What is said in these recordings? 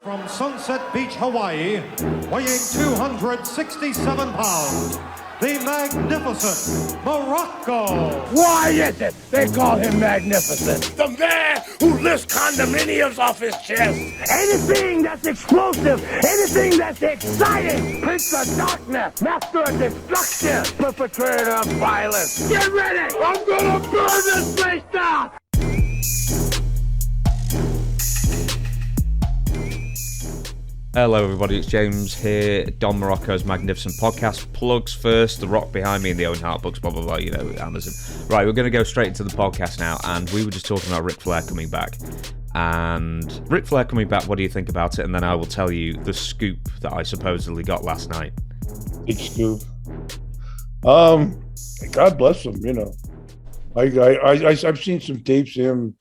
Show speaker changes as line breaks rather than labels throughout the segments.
From Sunset Beach, Hawaii, weighing 267 pounds, the magnificent Muraco.
Why is it they call him magnificent? The man who lifts condominiums off his chest. Anything that's explosive, anything that's exciting, Prince of Darkness, Master of Destruction, perpetrator of violence. Get ready! I'm gonna burn this place down!
Hello everybody, it's James here, Don Muraco's Magnificent Podcast. Plugs first, the rock behind me and the Owen Hart books, blah blah blah, you know, Amazon. Right, we're going to go straight into the podcast now, and we were just talking about Ric Flair coming back. And Ric Flair coming back, what do you think about it? And then I will tell you the scoop that I supposedly got last night.
Big scoop. God bless him, you know. I've seen some tapes of him,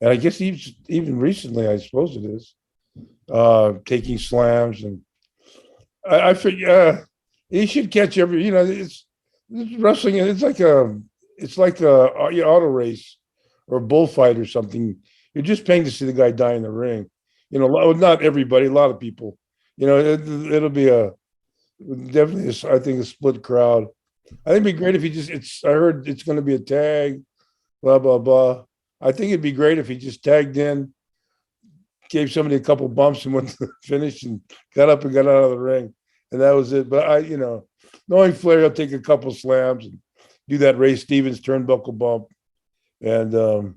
and I guess even recently, I suppose it is. Taking slams, and I figure he should catch every. You know, it's wrestling. It's like a auto race or a bullfight or something. You're just paying to see the guy die in the ring. You know, not everybody, a lot of people. You know, it'll be definitely I think a split crowd. I think it'd be great if he just. I heard it's going to be a tag, blah blah blah. I think it'd be great if he just tagged in, gave somebody a couple bumps and went to the finish and got up and got out of the ring. And that was it. But knowing Flair, he'll take a couple slams and do that Ray Stevens turnbuckle bump. And, and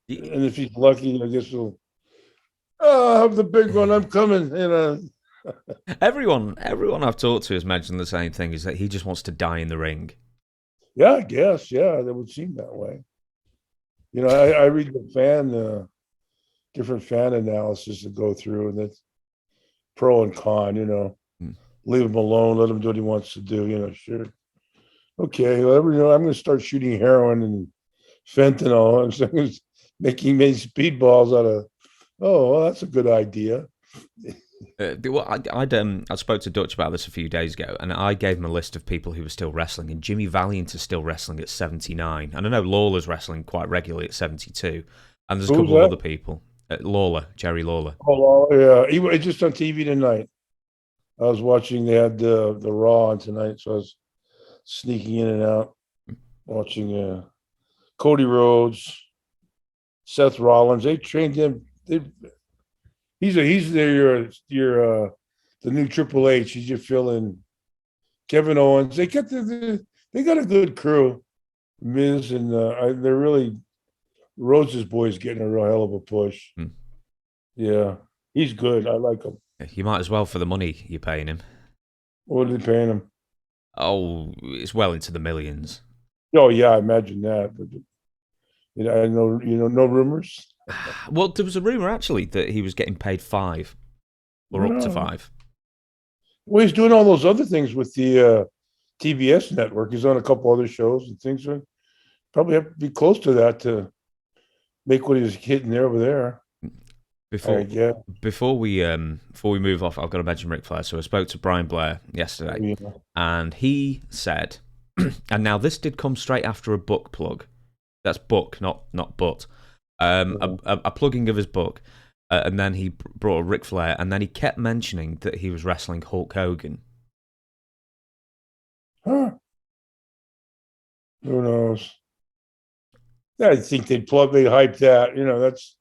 if he's lucky, I guess he'll have the big one. I'm coming, you know.
Everyone I've talked to has mentioned the same thing, is that he just wants to die in the ring.
Yeah, I guess. Yeah, that would seem that way. You know, I read the different fan analysis to go through, and that's pro and con, you know. Leave him alone, let him do what he wants to do, you know, sure. Okay, well, I'm going to start shooting heroin and fentanyl. I'm saying making speedballs out of, well, that's a good idea.
I spoke to Dutch about this a few days ago, and I gave him a list of people who were still wrestling, and Jimmy Valiant is still wrestling at 79. And I know Lawler's wrestling quite regularly at 72. And there's a couple of other people. Jerry Lawler.
Oh, yeah. He was just on TV tonight. I was watching, they had the Raw on tonight, so I was sneaking in and out, watching Cody Rhodes, Seth Rollins. They trained him. He's the new Triple H. He's your fill-in. Kevin Owens. They got a good crew. Miz and they're really Rhodes' boys getting a real hell of a push. Yeah, he's good. I like him.
You might as well for the money you're paying him.
What are they paying him?
Oh, it's well into the millions.
Oh yeah, I imagine that. But I know no rumors.
Well, there was a rumor actually that he was getting paid $5 or up to $5.
Well, he's doing all those other things with the TBS network. He's on a couple other shows and things. So probably have to be close to that to make what he was hitting there over there.
Before we move off, I've got to mention Ric Flair. So I spoke to Brian Blair yesterday, and he said, and now this did come straight after a book plug. That's book, not but. A plugging of his book, and then he brought a Ric Flair, and then he kept mentioning that he was wrestling Hulk Hogan.
Huh? Who knows? Yeah, I think they'd hype that. You know, that's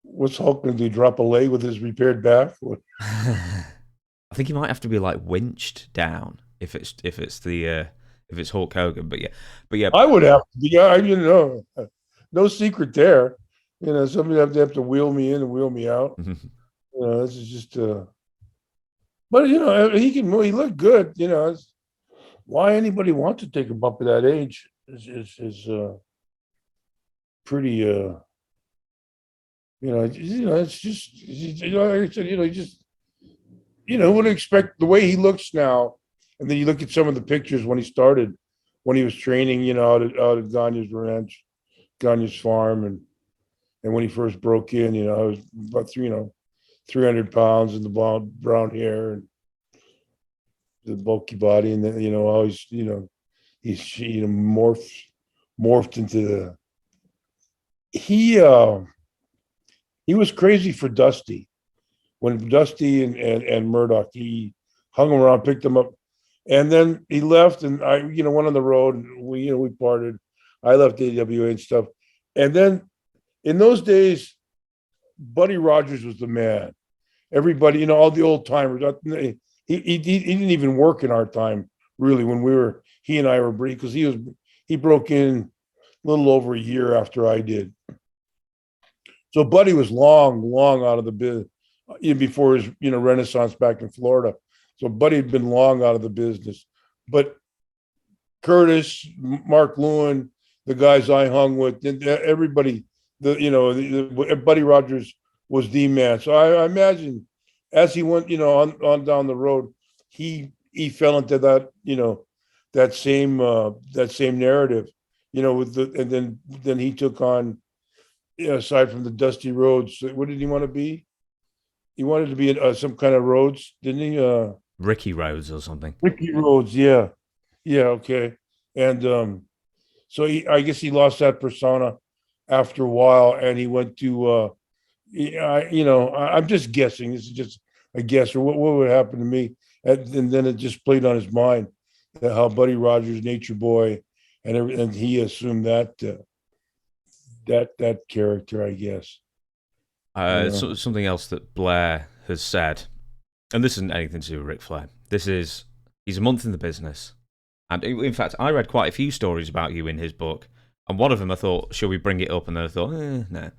what's Hulk going to do? Drop a leg with his repaired back?
I think he might have to be like winched down if it's Hulk Hogan, but yeah,
I would have to be. No secret there. You know, somebody have to wheel me in and wheel me out. You know, this is just. But you know, he looked good. You know, why anybody wants to take a bump at that age is pretty. It's just like I said. Wouldn't expect the way he looks now. And then you look at some of the pictures when he was training, out at Gagne's ranch, Gagne's farm, and when he first broke in, I was about 300 pounds and the brown hair and the bulky body, and then always he's morphed into he was crazy for Dusty. When Dusty and Murdoch, he hung him around, picked him up, and then he left. And I, went on the road. And we parted. I left AWA and stuff. And then in those days, Buddy Rogers was the man. Everybody, all the old timers. He didn't even work in our time really when he and I were because he broke in a little over a year after I did. So Buddy was long out of the business even before his renaissance back in Florida. So Buddy had been long out of the business. But Curtis, Mark Lewin, the guys I hung with, everybody, Buddy Rogers was the man. So I imagine as he went, on down the road, he fell into that, that same narrative, and then he took on, aside from the Dusty Rhodes, what did he want to be? He wanted to be some kind of Rhodes, didn't he?
Ricky Rhodes or something.
Ricky Rhodes, yeah, okay. And so I guess he lost that persona after a while, and he went to, I'm just guessing. This is just a guess, or what would happen to me, and then it just played on his mind how Buddy Rogers, Nature Boy, and he assumed that character, I guess.
So, something else that Blair has said, and this isn't anything to do with Ric Flair. He's a month in the business, and in fact, I read quite a few stories about you in his book, and one of them I thought, shall we bring it up? And then I thought, no,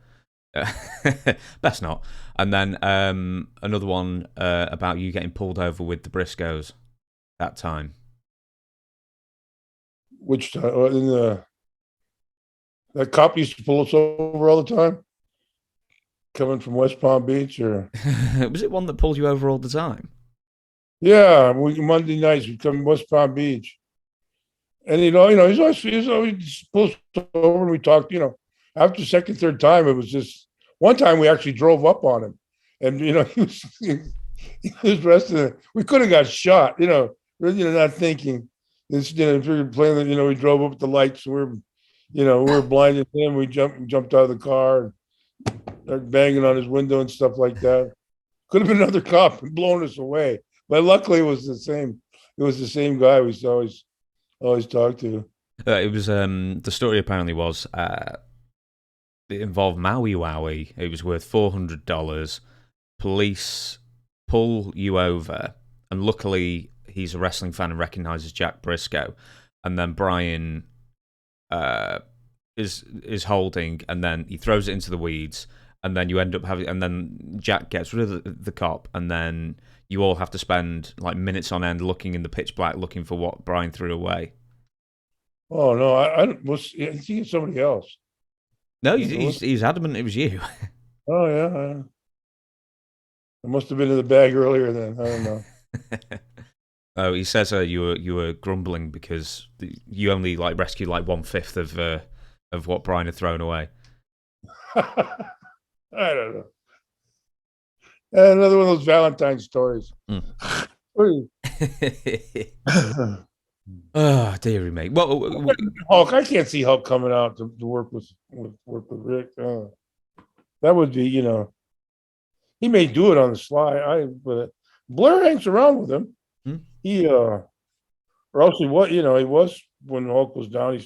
best not. And then another one about you getting pulled over with the Briscoes that time.
Which time? That cop used to pull us over all the time? Coming from West Palm Beach, or
was it one that pulled you over all the time?
Yeah, Monday nights we come to West Palm Beach, and he's always pulled us over, and we talked. After the second, third time, it was just one time we actually drove up on him, and he was arrested. We could have got shot, not thinking. This, if we were playing, we drove up with the lights. We were blinded him. We jumped out of the car and started banging on his window and stuff like that. Could have been another cop and blown us away, but luckily it was the same. It was the same guy we always talked to.
It was the story apparently was it involved Maui Wowie. It was worth $400. Police pull you over, and luckily he's a wrestling fan and recognizes Jack Briscoe, and then Brian is holding, and then he throws it into the weeds, and then you end up having, and then Jack gets rid of the cop, and then you all have to spend like minutes on end looking in the pitch black, looking for what Brian threw away.
Oh no, I was thinking somebody else.
No, he's adamant it was you.
Oh yeah, I must have been in the bag earlier then. I don't know.
Oh, he says you were grumbling because you only rescued 1/5 of what Brian had thrown away.
I don't know. Another one of those Valentine stories.
Oh, dearie me. Well,
Hulk, I can't see Hulk coming out to work with Rick. That would be, he may do it on the sly. But Blair hangs around with him. He or else he was when Hulk was down. He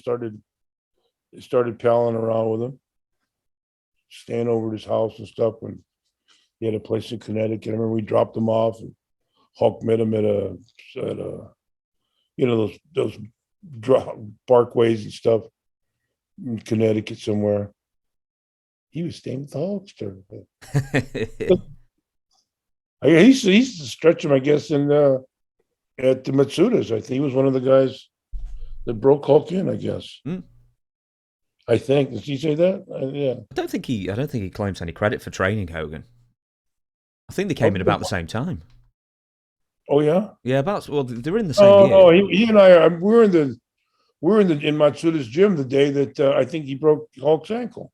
started palling around with him, staying over at his house and stuff when he had a place in Connecticut. I remember we dropped him off, and Hulk met him at those parkways and stuff in Connecticut somewhere. He was staying with the Hulkster. He used to stretch him, I guess, at the Matsudas. I think he was one of the guys that broke Hulk in, I guess. I think. Did he say that? Yeah.
I don't think he claims any credit for training Hogan. I think they came in about the same time.
Oh yeah.
Yeah, they were in the same year.
Oh, he and I we're in Matsuda's gym the day that I think he broke Hulk's ankle.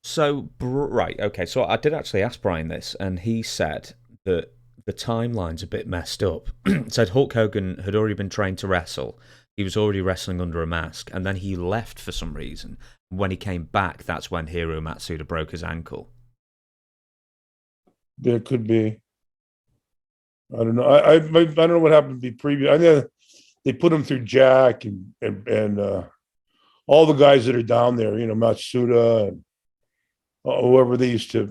So right, okay. So I did actually ask Brian this, and he said that the timeline's a bit messed up. Said Hulk Hogan had already been trained to wrestle. He was already wrestling under a mask, and then he left for some reason. When he came back, that's when Hiro Matsuda broke his ankle.
There could be. I don't know. I don't know what happened to be previous. I know they put him through Jack and all the guys that are down there. Matsuda and whoever they used to.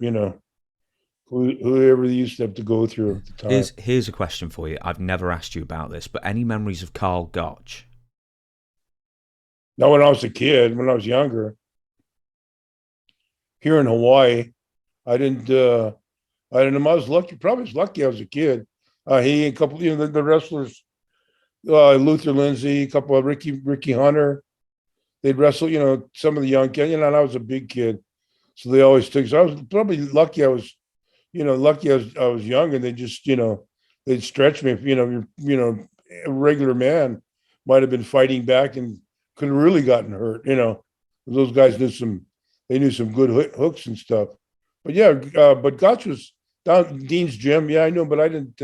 Whoever they used to have to go through at the time.
Here's a question for you. I've never asked you about this, but any memories of Karl Gotch?
Not when I was a kid. When I was younger, here in Hawaii, I didn't. I don't know. I was lucky. Probably was lucky. I was a kid. He and a couple, the wrestlers, Luther Lindsay, a couple of Ricky Hunter. They'd wrestle. Some of the young kids. And I was a big kid, so they always took. So I was probably lucky. I was young, and they just, they'd stretch me. If a regular man might have been fighting back and could have really gotten hurt. Those guys knew some good hooks and stuff. But yeah, but Gotch was down Dean's gym. Yeah, I know, but I didn't.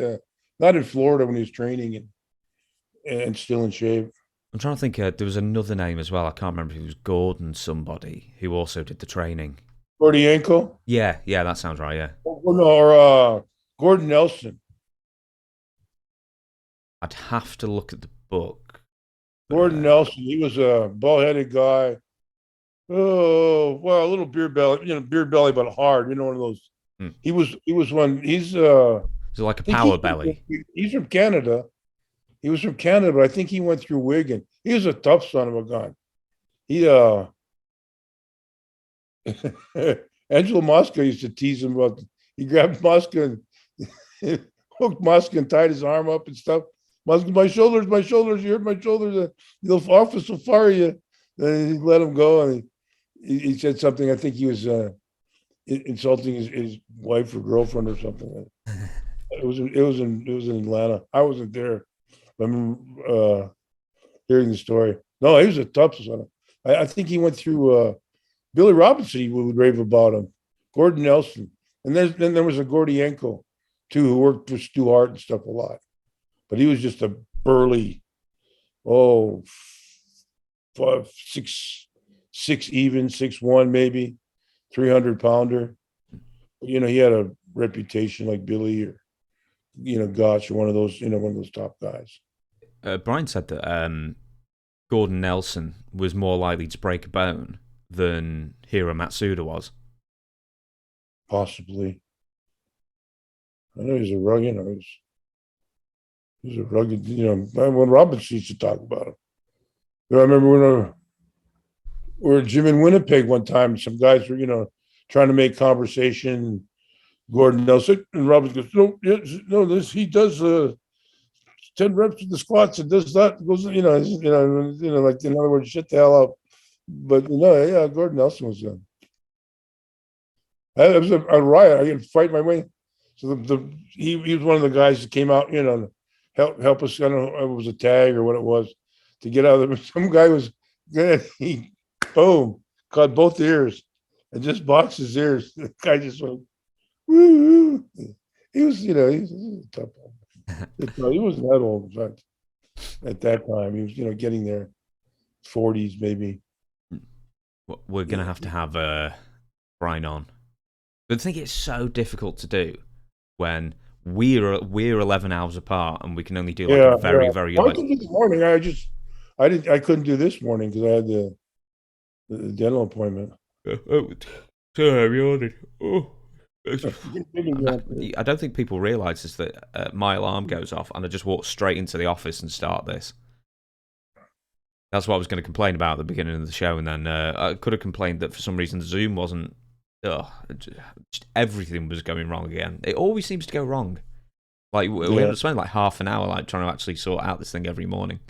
Not in Florida when he was training and still in shape.
I'm trying to think. There was another name as well. I can't remember if it was Gordon somebody who also did the training.
Gordienko?
Yeah, that sounds right. Yeah.
Or Gordon Nelson.
I'd have to look at the book.
Gordon Nelson. He was a bald-headed guy. Oh, well, a little beer belly, but hard. One of those. He was one. He's
like a power belly.
He's from Canada. He was from Canada, but I think he went through Wigan. He was a tough son of a gun. He Angelo Mosca used to tease him about. He grabbed Mosca and hooked Mosca and tied his arm up and stuff. Mosca, my shoulders, you hurt my shoulders. The office will fire you. Then he let him go, and he said something. I think he was insulting his wife or girlfriend or something. It was in Atlanta. I wasn't there. I remember hearing the story. No, he was a tough son. I think he went through Billy Robinson. He would rave about him. Gordon Nelson, and then there was a Gordienko too, who worked for Stu Hart and stuff a lot. But he was just a burly, 6'1" even, 6'1" maybe, 300-pounder. He had a reputation like Billy or, Gotch or one of those top guys.
Brian said that Gordon Nelson was more likely to break a bone than Hiro Matsuda was.
Possibly. I know he's a rugged. He's a rugged. When Robinson used to talk about him. I remember when we were at gym in Winnipeg one time. Some guys were, trying to make conversation. Gordon Nelson and Robinson goes, he does 10 reps with the squats and does that. Goes, like in other words, shut the hell up. But Gordon Nelson was. It was a riot. I could fight my way. So he was one of the guys that came out, help us. I don't know if it was a tag or what it was to get out of there. Some guy was good. He boom caught both ears and just boxed his ears. The guy just went woo. He was, he was a tough one. He wasn't that old, in fact. At that time, he was, getting there, 40s maybe.
We're gonna have to have Brian on. But I think it's so difficult to do when we're 11 hours apart and we can only do a very, very.
I could do this morning. I couldn't do this morning because I had the dental appointment.
Sorry, yawning. Oh. I don't think people realise is that my alarm goes off and I just walk straight into the office and start this. That's what I was going to complain about at the beginning of the show, and then I could have complained that for some reason Zoom wasn't. Just everything was going wrong again. It always seems to go wrong. We end up spending half an hour trying to actually sort out this thing every morning.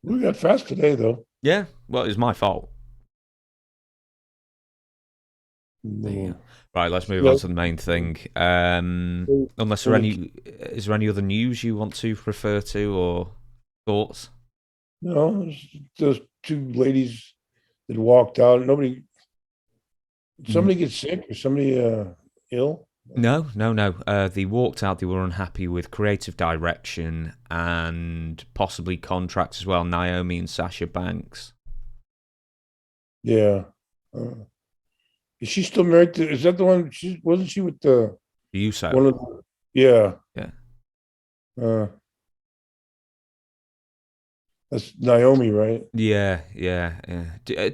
We got fast today, though.
Yeah, well, it was my fault.
No.
Right, let's move on to the main is there any other news you want to refer to or thoughts?
No, those two ladies that walked out. Somebody gets sick or somebody ill.
No. They walked out. They were unhappy with creative direction and possibly contracts as well. Naomi and Sasha Banks.
Yeah. Is she still married to? Is that the one? Wasn't she with the
Uso.
one of? Yeah.
Yeah.
Uh, that's Naomi, right?
Yeah.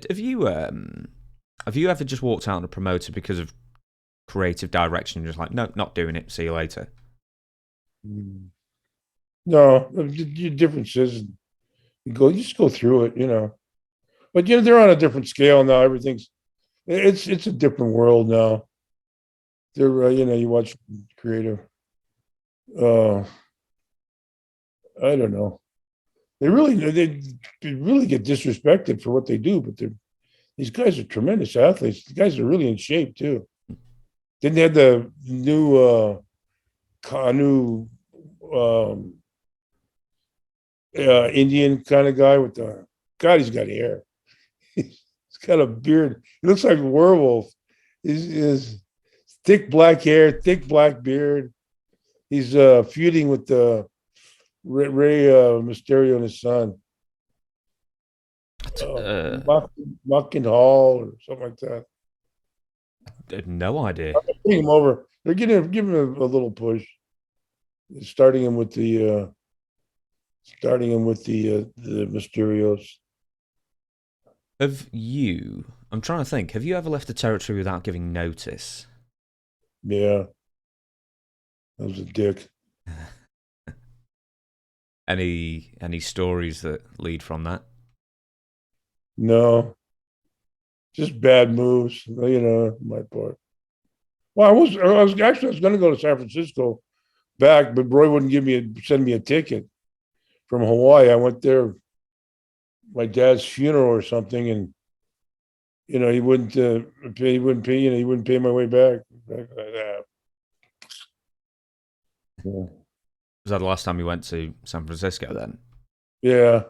Have you ever just walked out on a promoter because of creative direction and just like, no, not doing it. See you later.
No, the differences. You just go through it, you know. But they're on a different scale now. It's a different world now. They're you watch creative. I don't know. They really get disrespected for what they do, but these guys are tremendous athletes. The guys are really in shape too. Then they had the new Indian kind of guy with the God. He's got hair. He's got a beard. He looks like a werewolf. He's thick black hair, thick black beard. He's feuding with the Ray Mysterio and his son. Muckin Hall or something like that.
I had no idea.
Bring him over. They're giving him a little push. Starting him with the Mysterios.
I'm trying to think, have you ever left the territory without giving notice?
Yeah. That was a dick.
Any stories that lead from that?
No. Just bad moves, on my part. Well, I was going to go to San Francisco back, but Roy wouldn't send me a ticket from Hawaii. I went there, my dad's funeral or something, and he wouldn't pay. He wouldn't pay my way back. Yeah.
Was that the last time you went to San Francisco then?
Yeah.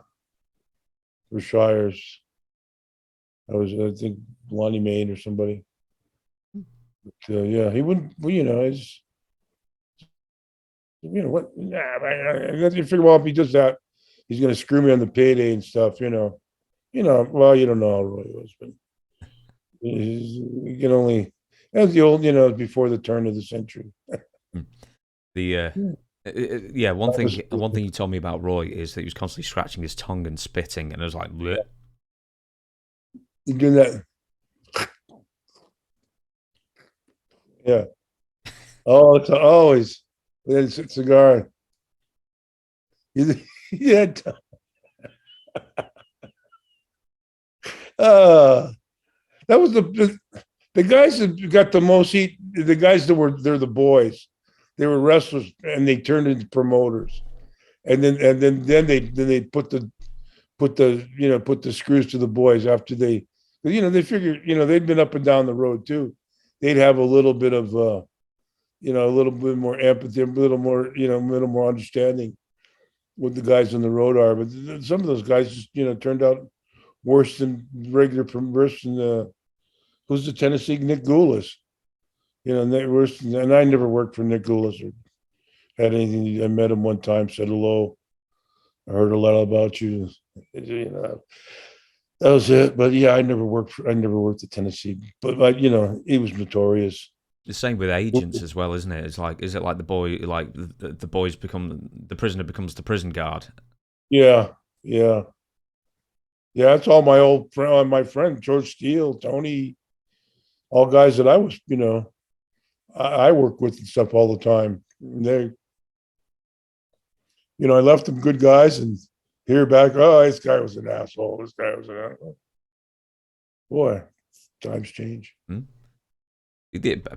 For Shires. I think Lonnie Main or somebody. But, yeah, he wouldn't. Well, what? Nah, I figure, well, if he does that, he's going to screw me on the payday and stuff. Well, you don't know how Roy was, but you can only. That's the old, before the turn of the century.
One thing you told me about Roy is that he was constantly scratching his tongue and spitting, and I was like, bleh.
You do that. Yeah. Oh, it's always a cigar. Yeah. That was the guys that got the most heat. The guys they're the boys. They were wrestlers and they turned into promoters, and then they put the screws to the boys after they figured they'd been up and down the road too. They'd have a little bit of a little bit more empathy, a little more understanding what the guys on the road are. But some of those guys just turned out worse than who's the Tennessee Nick Goulas. And I never worked for Nick Goulas or had anything. I met him one time, said hello. I heard a lot about you. That was it. But yeah, I never worked at Tennessee. But he was notorious.
The same with agents as well, isn't it? Is it like the boy, like the boys become the prisoner becomes the prison guard?
Yeah. That's all my friend George Steele, Tony, all guys that I was, I work with and stuff all the time. They, I left them good guys and hear back, oh, this guy was an asshole. This guy was an asshole. Boy, times change.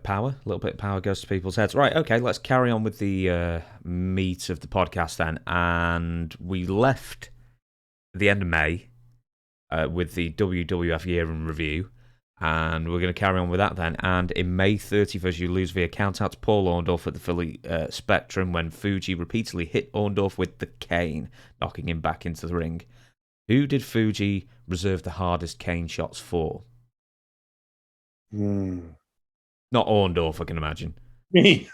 Power, a little bit of power goes to people's heads. Right, okay, let's carry on with the meat of the podcast then. And we left at the end of May with the WWF year in review. And we're going to carry on with that then. And in May 31st, you lose via count-out to Paul Orndorff at the Philly Spectrum when Fuji repeatedly hit Orndorff with the cane, knocking him back into the ring. Who did Fuji reserve the hardest cane shots for? Not Orndorff, I can imagine.
Me.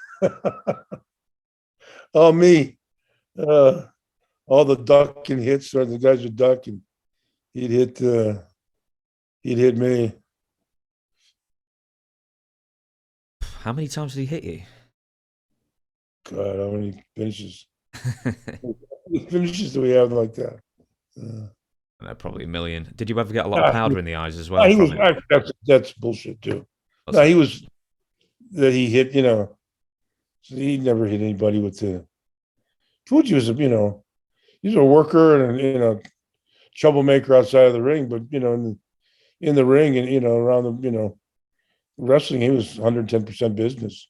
Oh, me. Uh, all the ducking hits, or the guys would duck, and he'd hit. He'd hit me.
How many times did he hit you?
God, how many finishes? Finishes do we have like that?
No, probably a million. Did you ever get a lot of powder in the eyes as well
he
from
was.
him?
That's bullshit too.
What's
No,
that?
he was that he hit. So he never hit anybody with the. Fuji was he's a worker and troublemaker outside of the ring, but in the ring and around the wrestling, he was 110% business.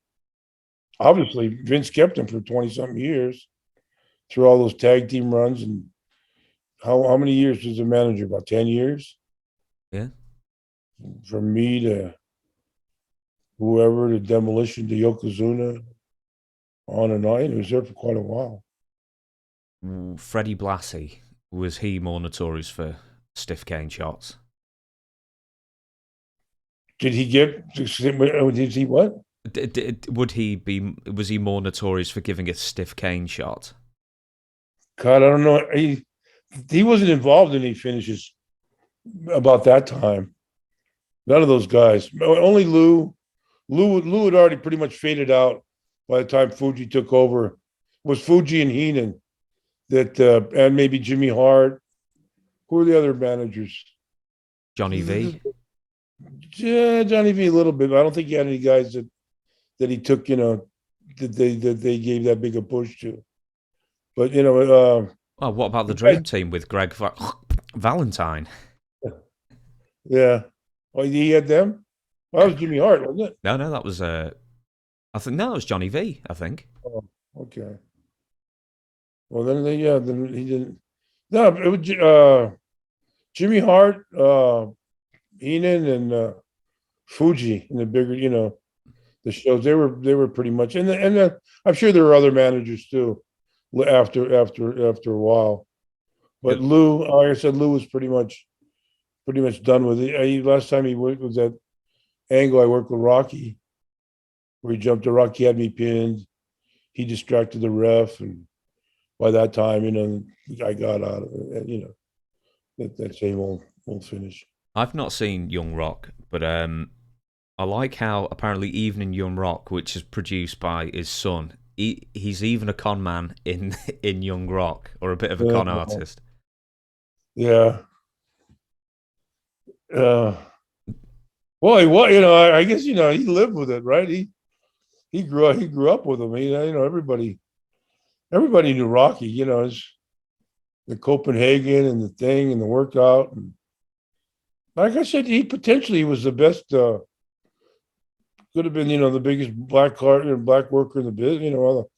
Obviously, Vince kept him for 20 something years through all those tag team runs. And how many years was a manager? About 10 years.
Yeah.
From me to whoever, to Demolition to Yokozuna, on and on. He was there for quite a while.
Freddie Blassie, was he more notorious for stiff cane shots?
Did he get? Did he what?
Was he more notorious for giving a stiff cane shot?
God, I don't know. He wasn't involved in any finishes about that time. None of those guys. Only Lou. Lou had already pretty much faded out by the time Fuji took over. It was Fuji and Heenan that, and maybe Jimmy Hart. Who were the other managers?
Johnny V.
Yeah, Johnny V a little bit. I don't think he had any guys that he took. That they gave that big a push to. But
what about the Dream Team with Greg Valentine?
Yeah. Oh, he had them? Well, that was Jimmy Hart, wasn't it?
No, that was I think that was Johnny V, I think.
Oh, okay. Well, then he didn't. No, it was Jimmy Hart, Heenan, and Fuji in the bigger, the shows. They were pretty much, and I'm sure there were other managers too. After a while, but Lou, like I said, Lou was pretty much done with it. Last time he worked was that angle I worked with Rocky, where he jumped to Rocky, had me pinned. He distracted the ref, and by that time, I got out of it. And, that same old finish.
I've not seen Young Rock, but I like how apparently even in Young Rock, which is produced by his son, he's even a con man in Young Rock, or a bit of a con artist.
Yeah. Well, I guess he lived with it, right? He grew up with him. Everybody knew Rocky. The Copenhagen and the thing and the workout, and like I said, he potentially was the best. Could have been, the biggest black worker in the business. All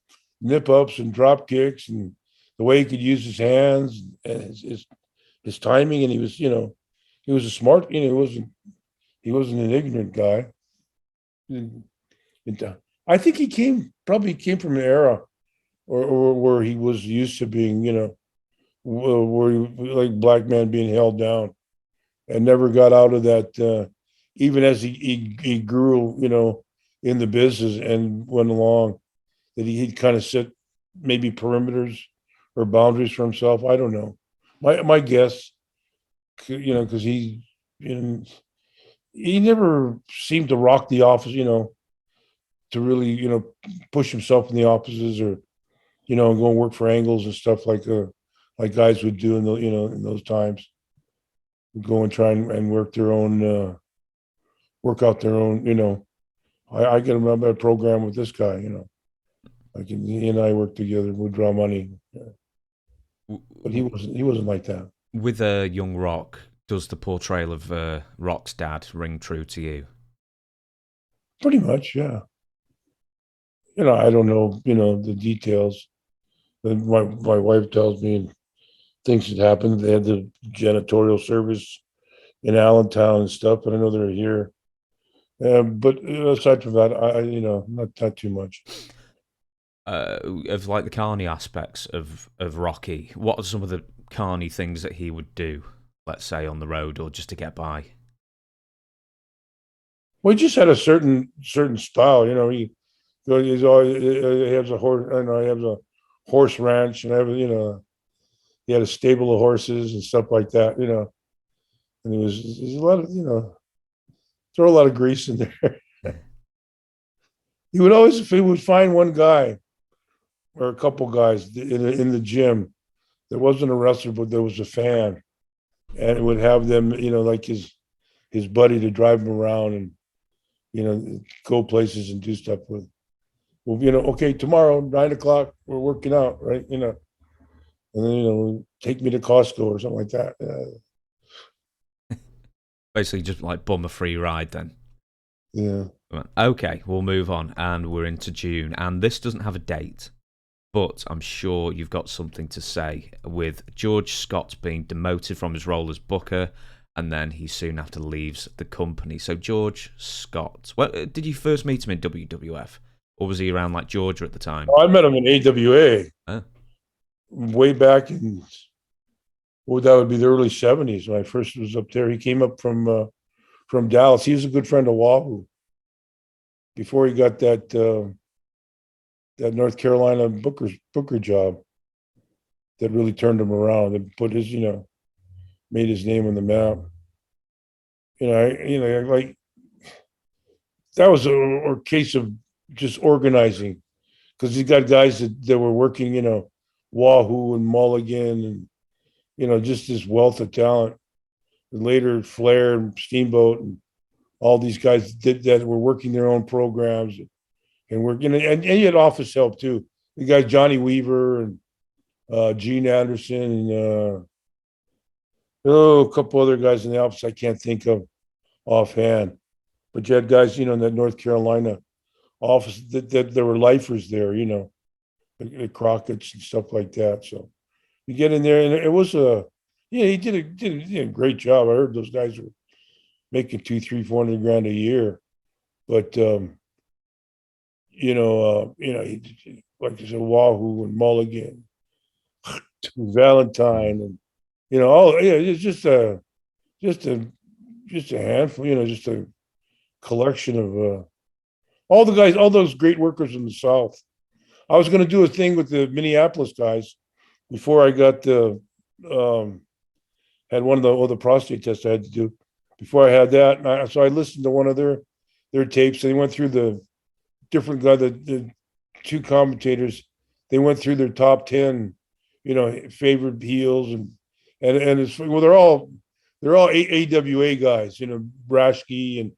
the nip ups and drop kicks, and the way he could use his hands and his timing, and he was a smart. He wasn't an ignorant guy. And I think he probably came from an era, or where he was used to being, where like black man being held down, and never got out of that. Even as he grew, in the business and went along, that he'd kind of set maybe perimeters or boundaries for himself. I don't know. My guess, because he never seemed to rock the office, to really, push himself in the offices, or, go and work for angles and stuff like guys would do in those times. Go and try and work their own. Work out their own, I get a program with this guy, he and I work together, we draw money. But he wasn't like that.
With Young Rock, does the portrayal of Rock's dad ring true to you?
Pretty much, yeah. I don't know, the details. My wife tells me, and things that happened. They had the janitorial service in Allentown and stuff, but I know they're here. But aside from that, I not too much.
Of like the carny aspects of Rocky, what are some of the carny things that he would do, let's say on the road or just to get by?
Well, he just had a certain style. So he's always he has a horse. I know he has a horse ranch, and he had a stable of horses and stuff like that. And there's a lot of throw a lot of grease in there. He would find one guy or a couple guys in the gym. There wasn't a wrestler, but there was a fan, and it would have them, like his buddy to drive him around and go places and do stuff with. Well, okay, tomorrow 9 o'clock we're working out, right? And then take me to Costco or something like that.
Basically, just like bum a free ride then.
Yeah.
Okay, we'll move on, and we're into June, and this doesn't have a date, but I'm sure you've got something to say with George Scott being demoted from his role as Booker, and then he soon after leaves the company. So George Scott, did you first meet him in WWF, or was he around like Georgia at the time?
Oh, I met him in AWA way back in, that would be the early 70s when I first was up there. He came up from Dallas. He was a good friend of Wahoo before he got that North Carolina Booker job that really turned him around and put his, made his name on the map. Like that was a case of just organizing, because he's got guys that were working, Wahoo and Mulligan and, just this wealth of talent. And later, Flair and Steamboat and all these guys that were working their own programs and working, and he had office help too. The guy Johnny Weaver and Gene Anderson and a couple other guys in the office I can't think of offhand. But you had guys, in that North Carolina office that there were lifers there, the Crockett's and stuff like that. So you get in there, and it was he did a great job. I heard those guys were making 200, 300, 400 grand a year, but like you said, Wahoo and Mulligan, Valentine, and it's just a handful, just a collection of all the guys, all those great workers in the South. I was going to do a thing with the Minneapolis guys before I got had one of the prostate tests I had to do. Before I had that, so I listened to one of their tapes, and they went through the different guy, the two commentators. They went through their top 10, favorite heels, and it's they're all AWA guys, Brashke and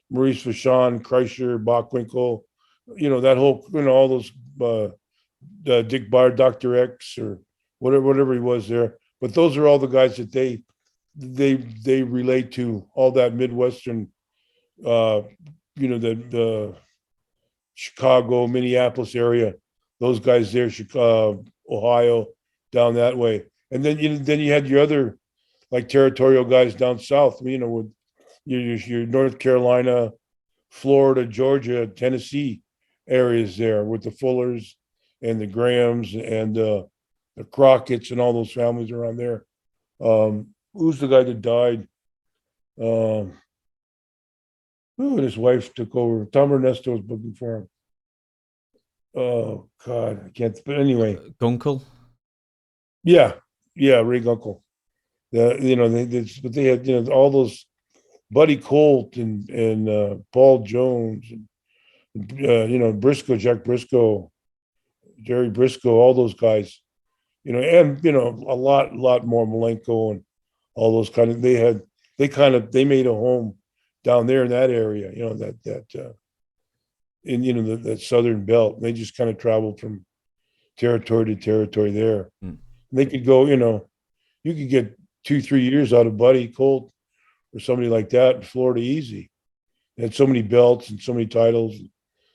Maurice Vachon, Kreischer, Bockwinkel, that whole, all those Dick Bard, Dr. X, or whatever he was there. But those are all the guys that they relate to, all that Midwestern, the Chicago, Minneapolis area, those guys there, Chicago, Ohio, down that way. And then you had your other like territorial guys down south, with your North Carolina, Florida, Georgia, Tennessee areas there with the Fullers and the Grahams and the Crockett's and all those families around there. Who's the guy that died? His wife took over. Tom Ernesto was booking for him. Oh God, I can't. But anyway,
Gunkel.
Yeah, Ray Gunkel. But they had all those Buddy Colt and Paul Jones and Briscoe, Jack Briscoe, Jerry Briscoe, all those guys. And a lot more Malenko and all those kind of. They made a home down there in that area. That southern belt. And they just kind of traveled from territory to territory there. And they could go. You could get 2-3 years out of Buddy Colt or somebody like that in Florida easy. They had so many belts and so many titles, and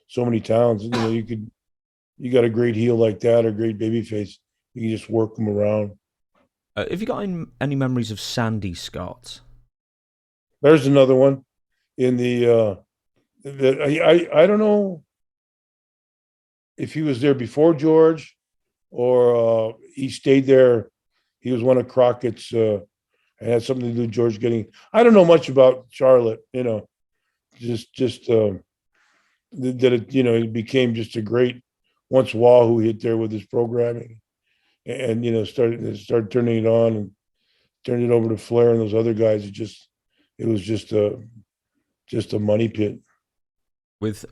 so many towns. You got a great heel like that or great baby face. You can just work them around.
Have you got any memories of Sandy Scott?
There's another one in the I don't know if he was there before George or he stayed there. He was one of Crockett's. It had something to do with George getting. I don't know much about Charlotte. Just that it, it became just a great, once Wahoo hit there with his programming and, started turning it on and turned it over to Flair and those other guys. It was just a money pit.
With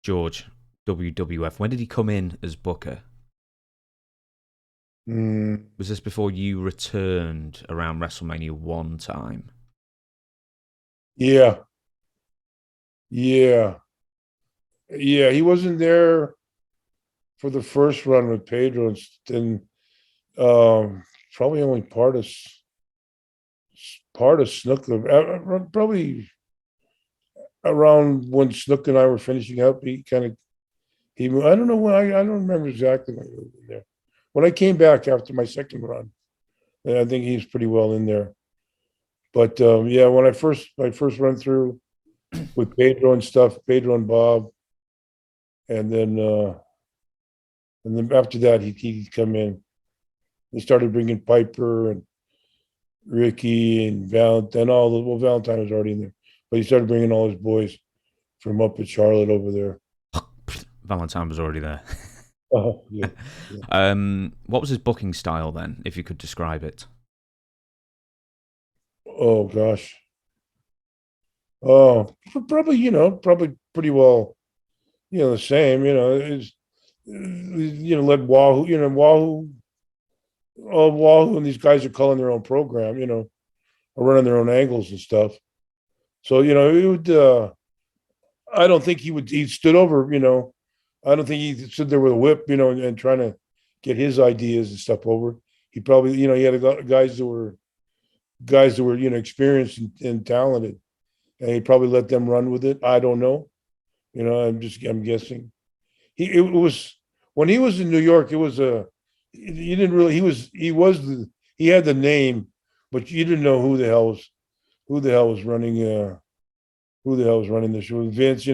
George, WWF, when did he come in as Booker? Was this before you returned around WrestleMania 1 time?
Yeah. He wasn't there for the first run with Pedro, and then probably only part of Snook, probably around when Snook and I were finishing up. I don't know when, I don't remember exactly when he was in there. When I came back after my second run, I think he was pretty well in there. But when my first run through with Pedro and stuff, Pedro and Bob, and then after that he'd come in. They started bringing Piper and Ricky and Valentine. Valentine was already in there, but he started bringing all his boys from up at Charlotte over there.
Valentine was already there.
Yeah.
What was his booking style then, if you could describe it?
Oh gosh. Oh, probably pretty well, the same. Let Wahoo and these guys are calling their own program. Are running their own angles and stuff. So it would. I don't think he stood over. I don't think he stood there with a whip. And trying to get his ideas and stuff over. He probably, he had guys that were experienced and talented, and he probably let them run with it. I don't know. I'm guessing. It was when he was in New York. It was he didn't really. He had the name, but you didn't know who the hell was running. Who the hell was running the show? Vince.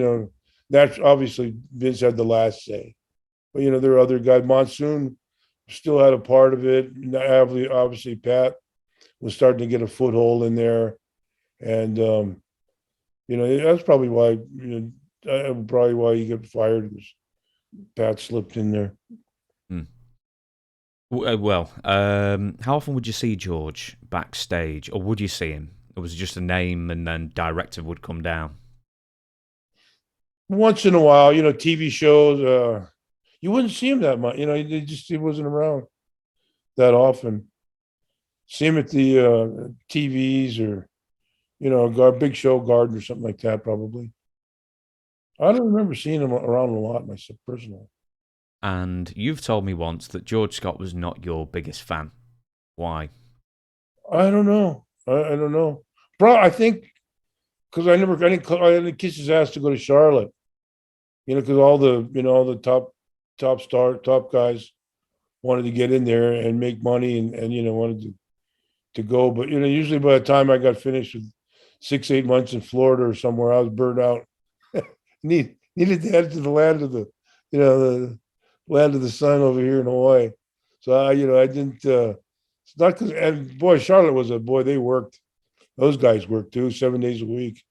That's obviously Vince had the last say, but there were other guys. Monsoon still had a part of it. Obviously Pat was starting to get a foothold in there, and that's probably why he got fired, was Pat slipped in there.
Well, how often would you see George backstage, or would you see him? Or was it just a name and then director would come down?
Once in a while, TV shows, you wouldn't see him that much. He wasn't around that often. See him at the TVs or, Big Show Garden or something like that, probably. I don't remember seeing him around a lot myself, personally.
And you've told me once that George Scott was not your biggest fan. Why?
I don't know. I don't know. Bro, I think because I didn't kiss his ass to go to Charlotte. Because all the top guys wanted to get in there and make money and wanted to go. But usually by the time I got finished with 6-8 months in Florida or somewhere, I was burned out. Needed to head to the land of the land of the sun over here in Hawaii. So I didn't. It's not because, and boy, Charlotte was they worked. Those guys worked too, 7 days a week.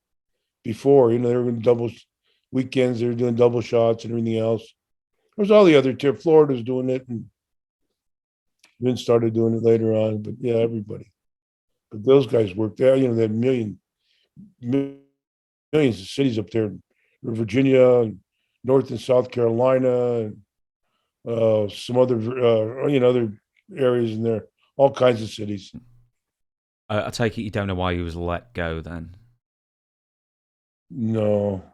Before they were doing double weekends, they were doing double shots and everything else. There was all the other tier. Florida's doing it, and Vince started doing it later on. But yeah, everybody. But those guys worked there. They had millions of cities up there, Virginia, and North and South Carolina, and some other other areas in there. All kinds of cities.
I take it you don't know why he was let go then?
No.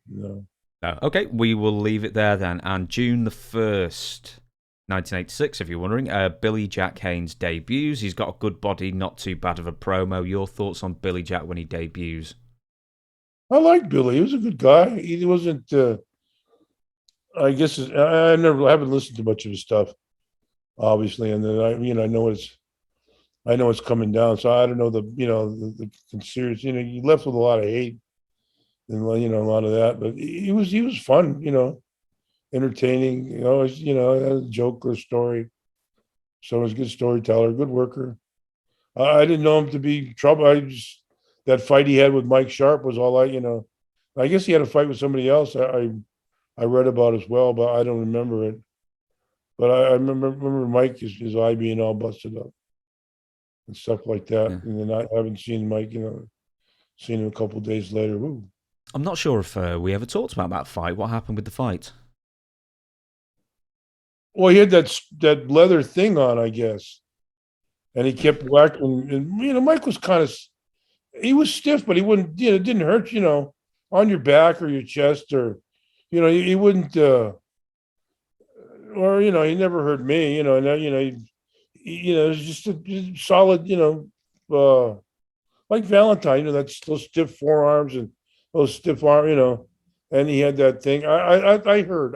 No. Okay, we will leave it there then. And June the 1st, 1986, if you're wondering, Billy Jack Haynes debuts. He's got a good body, not too bad of a promo. Your thoughts on Billy Jack when he debuts?
I like Billy. He was a good guy. He wasn't. I guess I haven't listened to much of his stuff, obviously, and then I know it's coming down. So I don't know the serious. He left with a lot of hate and a lot of that, but he was fun. Entertaining. Always a joke or story. So he was a good storyteller, good worker. I didn't know him to be trouble. That fight he had with Mike Sharp was all I I guess he had a fight with somebody else. I read about as well, but I don't remember it. But I remember Mike his eye being all busted up and stuff like that.
Yeah.
And then I haven't seen Mike, seen him a couple of days later. Ooh.
I'm not sure if we ever talked about that fight. What happened with the fight?
Well, he had that leather thing on, I guess, and he kept whacking. And Mike was he was stiff, but he wouldn't. It didn't hurt. On your back or your chest, or he wouldn't. Or he never hurt me. And it was just a solid. Like Valentine. That's those stiff forearms and those stiff arms. And he had that thing. I heard.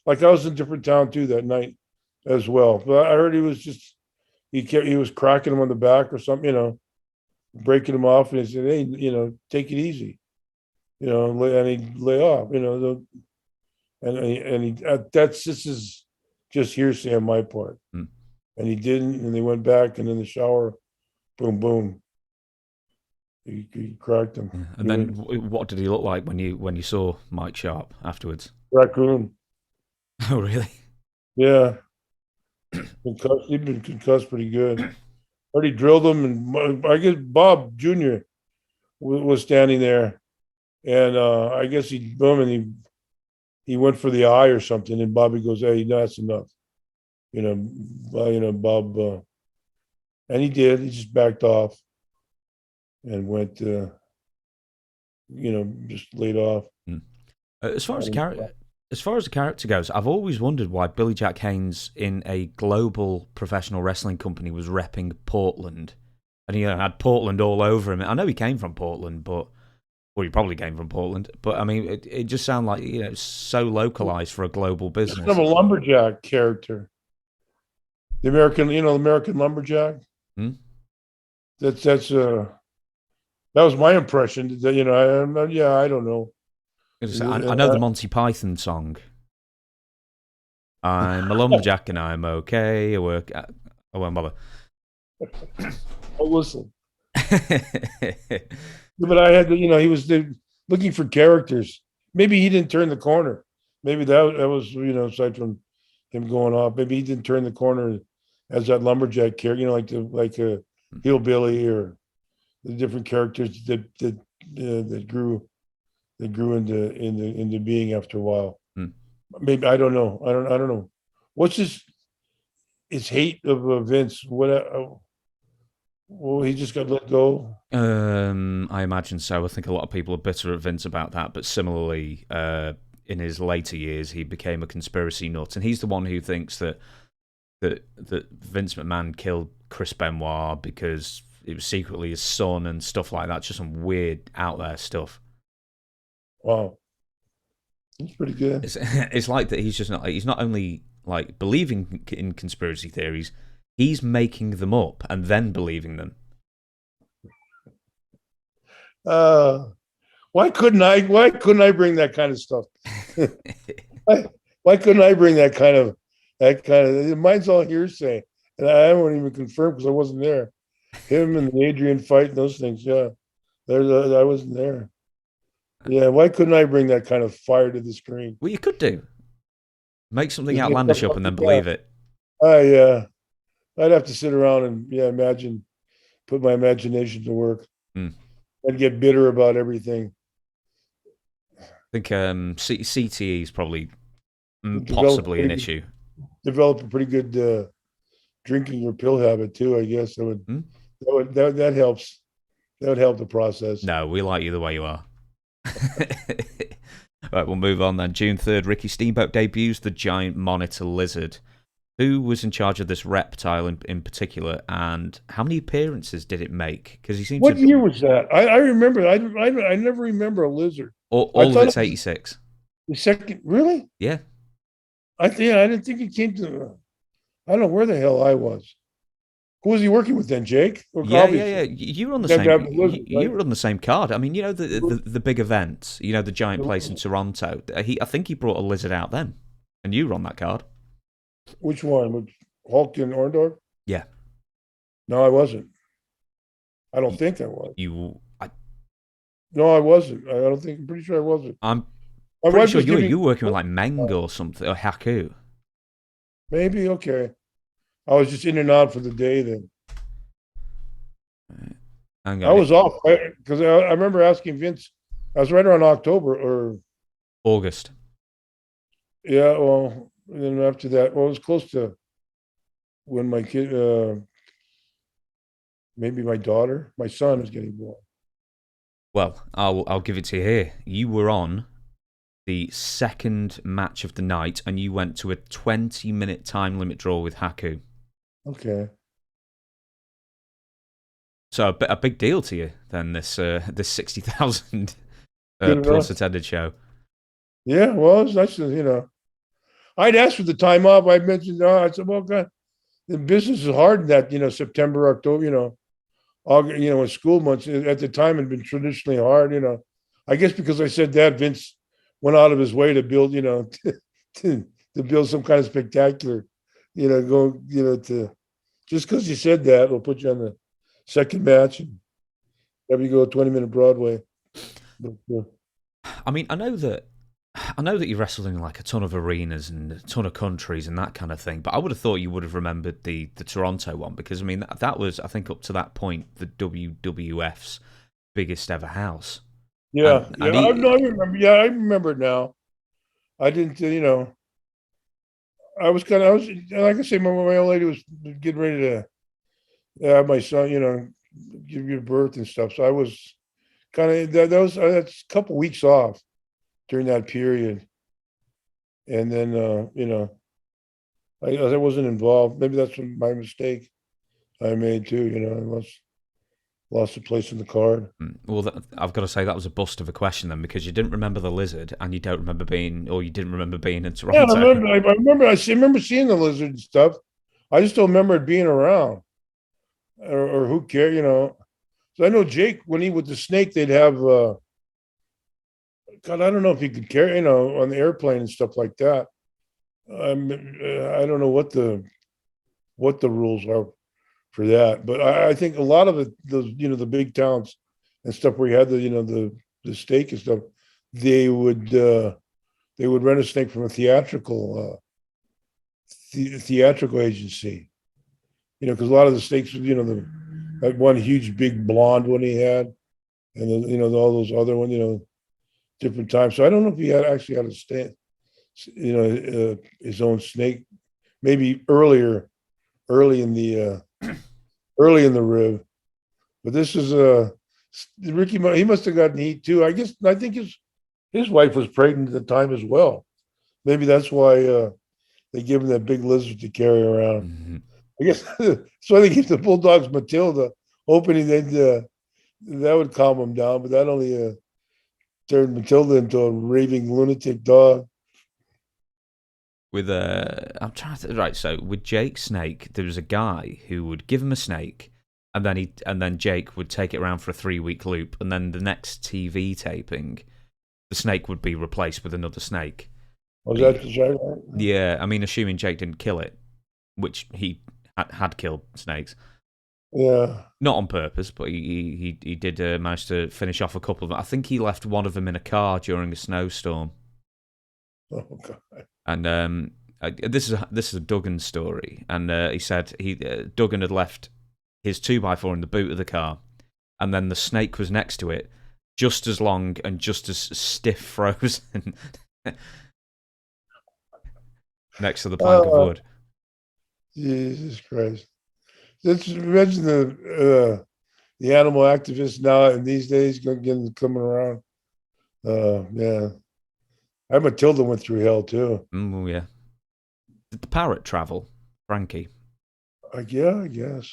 Like I was in a different town too that night as well. But I heard he was cracking him on the back or something, breaking him off, and he said, "Hey, take it easy," and he'd lay off, this is just hearsay on my part.
Mm.
And he didn't, and they went back, and in the shower, boom, boom, he cracked him.
Yeah. And then what did he look like when you saw Mike Sharp afterwards?
Raccoon.
Oh, really?
Yeah. He'd been concussed pretty good. Already drilled him, and I guess Bob Jr. was standing there, and I guess he went for the eye or something, and Bobby goes, "Hey, that's enough," Bob, and he did. He just backed off and went, just laid off.
As far as the character goes, I've always wondered why Billy Jack Haynes in a global professional wrestling company was repping Portland, and he had Portland all over him. I know he came from Portland, he probably came from Portland, but I mean, it just sounded like it's so localized for a global business.
It's kind of a lumberjack character, the American lumberjack.
Hmm?
That was my impression. That I don't know.
I know the Monty Python song. I'm a lumberjack and I'm okay. I work at... I won't bother.
Oh, listen. But I had he was looking for characters. Maybe he didn't turn the corner. Maybe that was, aside from him going off, maybe he didn't turn the corner as that lumberjack character, like a hillbilly or the different characters that grew into being after a while. Maybe I don't know. I don't know. What's his hate of Vince? Well, he just got let go.
I imagine so. I think a lot of people are bitter at Vince about that. But similarly, in his later years, he became a conspiracy nut, and he's the one who thinks that Vince McMahon killed Chris Benoit because it was secretly his son and stuff like that. Just some weird out there stuff.
Wow, that's pretty good.
It's like that. He's not only like believing in conspiracy theories, he's making them up and then believing them.
Why couldn't I bring that kind of stuff? why couldn't I bring that kind of mine's all hearsay, and I won't even confirm because I wasn't there. Him and the Adrian fight and those things, yeah. I wasn't there. Yeah, why couldn't I bring that kind of fire to the screen?
Well, you could do. Make something outlandish up and then believe it.
Yeah. I'd have to sit around and put my imagination to work. I'd get bitter about everything.
I think CTE is probably possibly an issue.
Develop a pretty good drinking or pill habit too, I guess. That helps. That would help the process.
No, we like you the way you are. Right, we'll move on then. June 3rd, Ricky Steamboat debuts the giant monitor lizard. Who was in charge of this reptile in particular, and how many appearances did it make? Because he seems.
What year was that? I remember. I never remember a lizard.
All of it's 86.
The second, really?
Yeah.
I didn't think it came to. I don't know where the hell I was. Who was he working with then, Jake?
Yeah. You were on the same. You were on the same card. I mean, the big event. The giant place in Toronto. I think he brought a lizard out then, and you were on that card.
Which one? Hulk and Orndorff?
Yeah.
No, I wasn't. I don't think I was. No, I wasn't. I don't think. I'm pretty sure I wasn't.
I'm
My
pretty
wife
sure
was
you
giving.
were working with like Meng or something, or Haku.
Maybe okay. I was just in and out for the day then.
Hang
I
on,
was off because I remember asking Vince. I was right around October or
August.
yeah. Well, and then after that, well, it was close to when my kid, maybe my son was getting born.
Well, I'll give it to you here. You were on the second match of the night, and you went to a 20-minute time limit draw with Haku.
Okay.
So a big deal to you then, this 60,000
Good
plus
enough.
attended show.
Yeah. Well, it's nice to. I'd asked for the time off. I mentioned. I said, well, God, the business is hard in that September, October. August, in school months at the time had been traditionally hard. I guess because I said that, Vince went out of his way to build, to build some kind of spectacular, to just because you said that, we'll put you on the second match and have you go 20-minute Broadway. But,
I mean, I know that you wrestled in like a ton of arenas and a ton of countries and that kind of thing, but I would have thought you would have remembered the Toronto one because, I mean, that was, I think, up to that point, the WWF's biggest ever house.
yeah, I remember. Yeah, I remember it now. I didn't, I was like I say, my old lady was getting ready to have my son, give you birth and stuff. So I was kind of that's a couple weeks off during that period, and then I wasn't involved. Maybe that's my mistake I made too. I lost a place in the card.
Well, I've got to say that was a bust of a question then, because you didn't remember the lizard and you didn't remember being in Toronto.
Yeah, I remember seeing the lizard and stuff. I just don't remember it being around, or who cares. So I know Jake when he with the snake, they'd have. God, I don't know if he could carry, on the airplane and stuff like that. I don't know what the rules are for that, but I think a lot of it, those the big towns and stuff where you had the stake and stuff, they would rent a snake from a theatrical agency, because a lot of the snakes, that one huge big blonde one he had, and then all those other ones, different times. So I don't know if he actually had a stand, his own snake, maybe early in the rib. But this is Ricky. He must have gotten heat too. I think his wife was pregnant at the time as well. Maybe that's why they give him that big lizard to carry around.
Mm-hmm.
I guess that's why they give the Bulldogs Matilda, hoping that would calm him down. But that only turned Matilda into a raving lunatic dog.
With I'm trying to right. So with Jake Snake, there was a guy who would give him a snake, and then Jake would take it around for a 3-week loop, and then the next TV taping, the snake would be replaced with another snake.
Was that the Jake?
Yeah, I mean, assuming Jake didn't kill it, which he had killed snakes.
Yeah.
Not on purpose, but he did manage to finish off a couple of them. I think he left one of them in a car during a snowstorm.
Oh God.
And this is a Duggan story, and he said Duggan had left his 2x4 in the boot of the car, and then the snake was next to it, just as long and just as stiff frozen, next to the plank of wood.
Jesus Christ! Let's imagine the animal activists now in these days coming around. Yeah. Matilda went through hell too.
Oh yeah. Did the parrot travel, Frankie?
Yeah, I guess.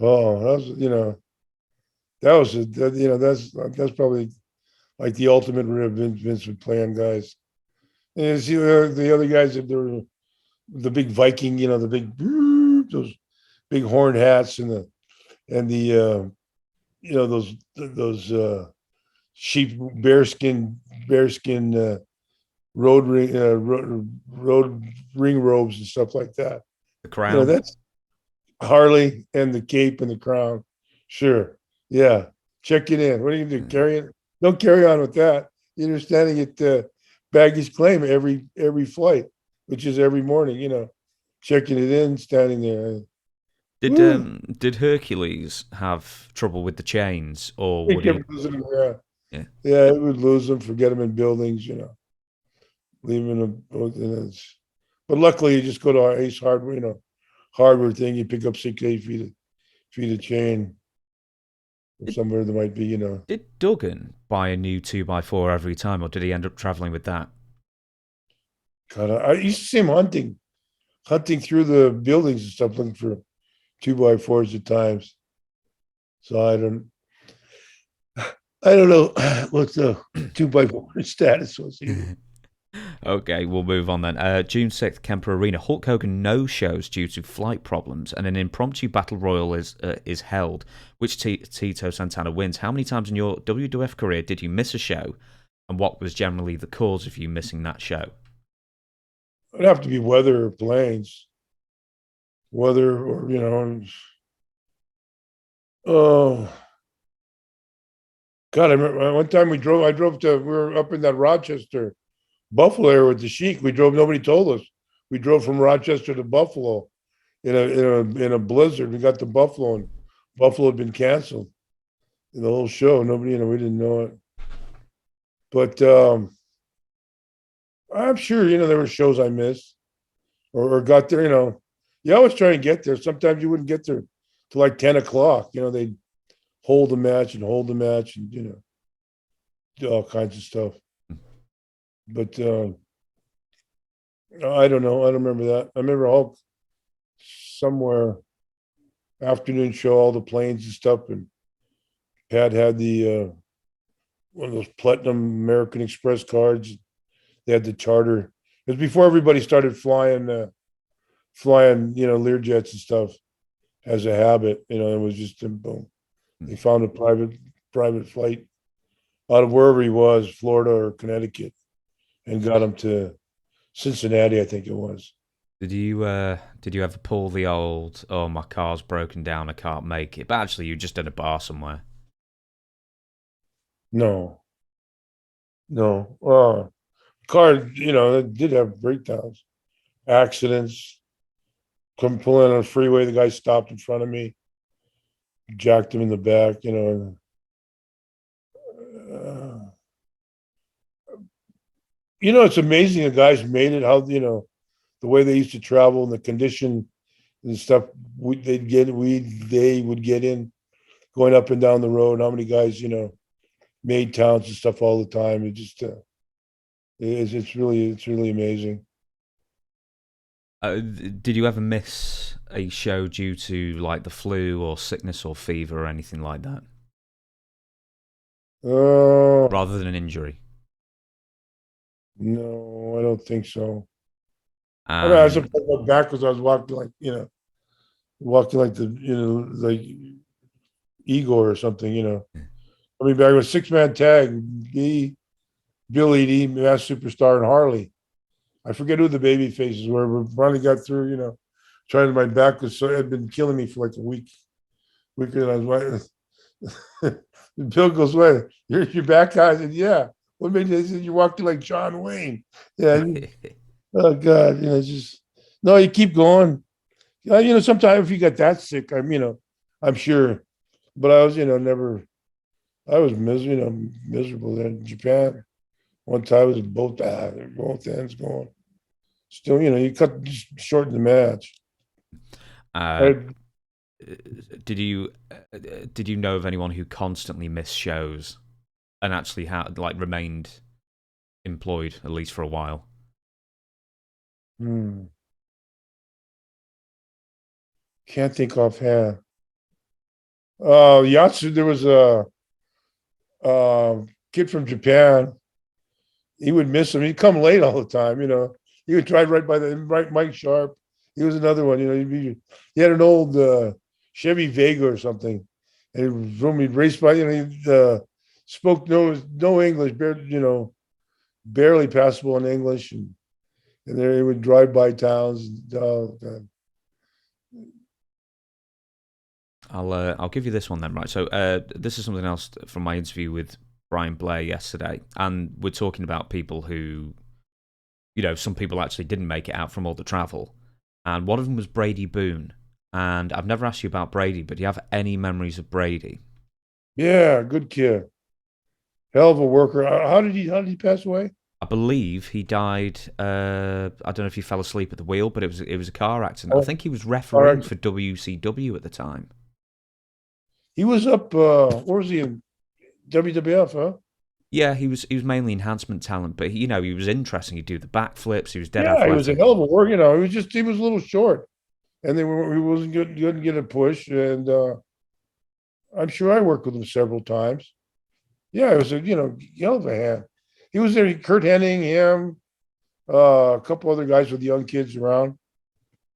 Oh, that's probably like the ultimate rib Vince would play on guys. And you see the other guys that they were the big Viking, the big those big horn hats and the those sheep bearskin road ring robes and stuff like that.
The crown.
That's Harley and the cape and the crown. Sure. Yeah. check it in. What are you gonna do? Carry it? Don't carry on with that. You're standing at baggage claim every flight, which is every morning. Checking it in, standing there.
Did Hercules have trouble with the chains, or would he?
Yeah, yeah, it would lose them, forget them in buildings. Leaving them. But luckily, you just go to our Ace Hardware, hardware thing. You pick up 6 8 feet of chain. Somewhere there might be,
Did Duggan buy a new 2x4 every time, or did he end up traveling with that?
God, I used to see him hunting through the buildings and stuff, looking for 2x4s at times. So I don't know what the 2x4 status was either.
Okay, we'll move on then. June 6th, Kemper Arena. Hulk Hogan no shows due to flight problems, and an impromptu battle royal is held, which Tito Santana wins. How many times in your WWF career did you miss a show, and what was generally the cause of you missing that show?
It'd have to be weather or planes. Weather or, oh, God, I remember one time we were up in that Rochester, Buffalo area with the Sheik. We drove, nobody told us. We drove from Rochester to Buffalo in a blizzard. We got to Buffalo, and Buffalo had been canceled in the whole show. Nobody, we didn't know it. But I'm sure, there were shows I missed or got there, You always try and get there. Sometimes you wouldn't get there till like 10 o'clock. They'd hold the match and do all kinds of stuff. But I don't know. I don't remember that. I remember Hulk somewhere afternoon show, all the planes and stuff, and Pat had the one of those platinum American Express cards. They had the charter. It was before everybody started flying, Learjets and stuff as a habit. It was just boom. They found a private flight out of wherever he was, Florida or Connecticut, and got him to Cincinnati, I think it was.
Did you ever pull the old, oh, my car's broken down, I can't make it, but actually you just in a bar somewhere?
No. Car, it did have breakdowns, accidents. Come pulling on a freeway, the guy stopped in front of me, jacked him in the back, it's amazing the guys made it, how, the way they used to travel and the condition and stuff they would get in going up and down the road. How many guys, made towns and stuff all the time. It just, it's really amazing.
Did you ever miss a show due to like the flu or sickness or fever or anything like that? Rather than an injury?
No, I don't think so. I sometimes look backwards. I was walking like the, like Igor or something, I mean, back with 6-man tag, me, Billy D, Mass Superstar, and Harley. I forget who the baby faces were, but finally got through, trying to, my back had been killing me for like a week. And I was like, Bill goes, "Wait, your back guy?" I said, "Yeah." What made you? He said, "You're walking like John Wayne." Yeah. Oh God, just no. You keep going. Sometimes if you got that sick, I'm sure, but I was, never. I was miserable there in Japan. One time it was both ends going. Still, you just shorten the match.
Did you know of anyone who constantly missed shows and actually had remained employed at least for a while?
Can't think offhand. Yatsu, there was a kid from Japan. He would miss him. He'd come late all the time, He would drive right Mike Sharp. He was another one, he had an old Chevy Vega or something. And he'd race by, he spoke no English, barely passable in English. And there he would drive by towns.
I'll give you this one then, right? So this is something else from my interview with Brian Blair yesterday, and we're talking about people who, some people actually didn't make it out from all the travel, and one of them was Brady Boone. And I've never asked you about Brady, but do you have any memories of Brady?
Yeah, good kid. Hell of a worker. How did he pass away?
I believe he died. I don't know if he fell asleep at the wheel, but it was a car accident. I think he was refereeing for WCW at the time.
He was up. Where was he in WWF? Huh?
Yeah, he was mainly enhancement talent, but he was interesting. He'd do the backflips. He was dead athletic.
He was a hell of a worker. He was a little short, and he wasn't good. Couldn't get a push, and I'm sure I worked with him several times. Yeah, it was a hell of a hand. He was there. Kurt Hennig, him, a couple other guys with young kids around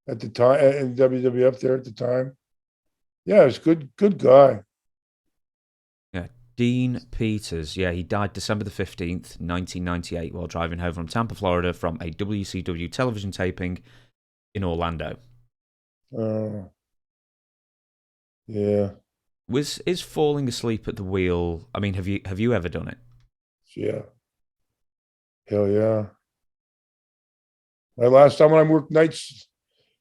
at the time in WWF there at the time. Yeah, it was good guy.
Yeah, Dean Peters. Yeah, he died December the 15th, 1998, while driving home from Tampa, Florida, from a WCW television taping in Orlando.
Yeah.
Is falling asleep at the wheel? I mean, have you ever done it?
Yeah. Hell yeah. My last time when I worked nights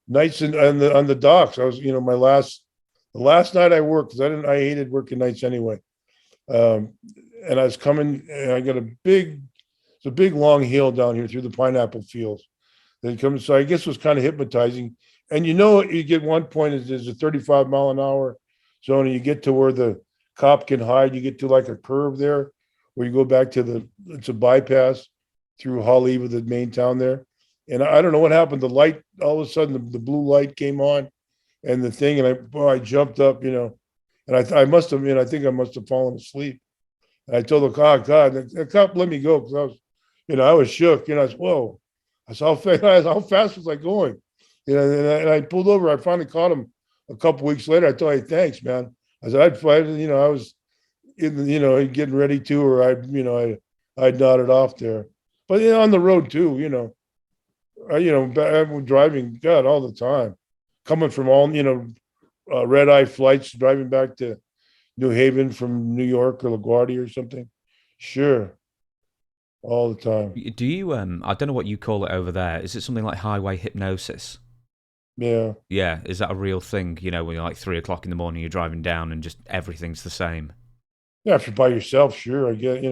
on the docks, I was the last night I worked because I hated working nights anyway. And I was coming and I got it's a big long hill down here through the pineapple fields. Then comes, so I guess it was kind of hypnotizing. And you get one point is a 35-mile-an-hour zone, and you get to where the cop can hide. You get to like a curve there where you go back to it's a bypass through Holly with the main town there. And I don't know what happened. The light, all of a sudden, the blue light came on and the thing, and I jumped up, and I must have, I think I must have fallen asleep. And I told the cop, God, the cop let me go because I was, I was shook. I said, whoa. I said, how fast was I going? And I pulled over. I finally caught him a couple weeks later. I told him, hey, thanks, man. I said, I'd fight, I was getting ready to, or I'd nodded off there. But on the road too, I'm driving, God, all the time, coming from all, red eye flights, driving back to New Haven from New York or LaGuardia or something. Sure. All the time.
Do you, I don't know what you call it over there. Is it something like highway hypnosis?
Yeah.
Yeah. Is that a real thing? When you're like 3 o'clock in the morning, you're driving down and just everything's the same.
Yeah. If you're by yourself, sure. I get,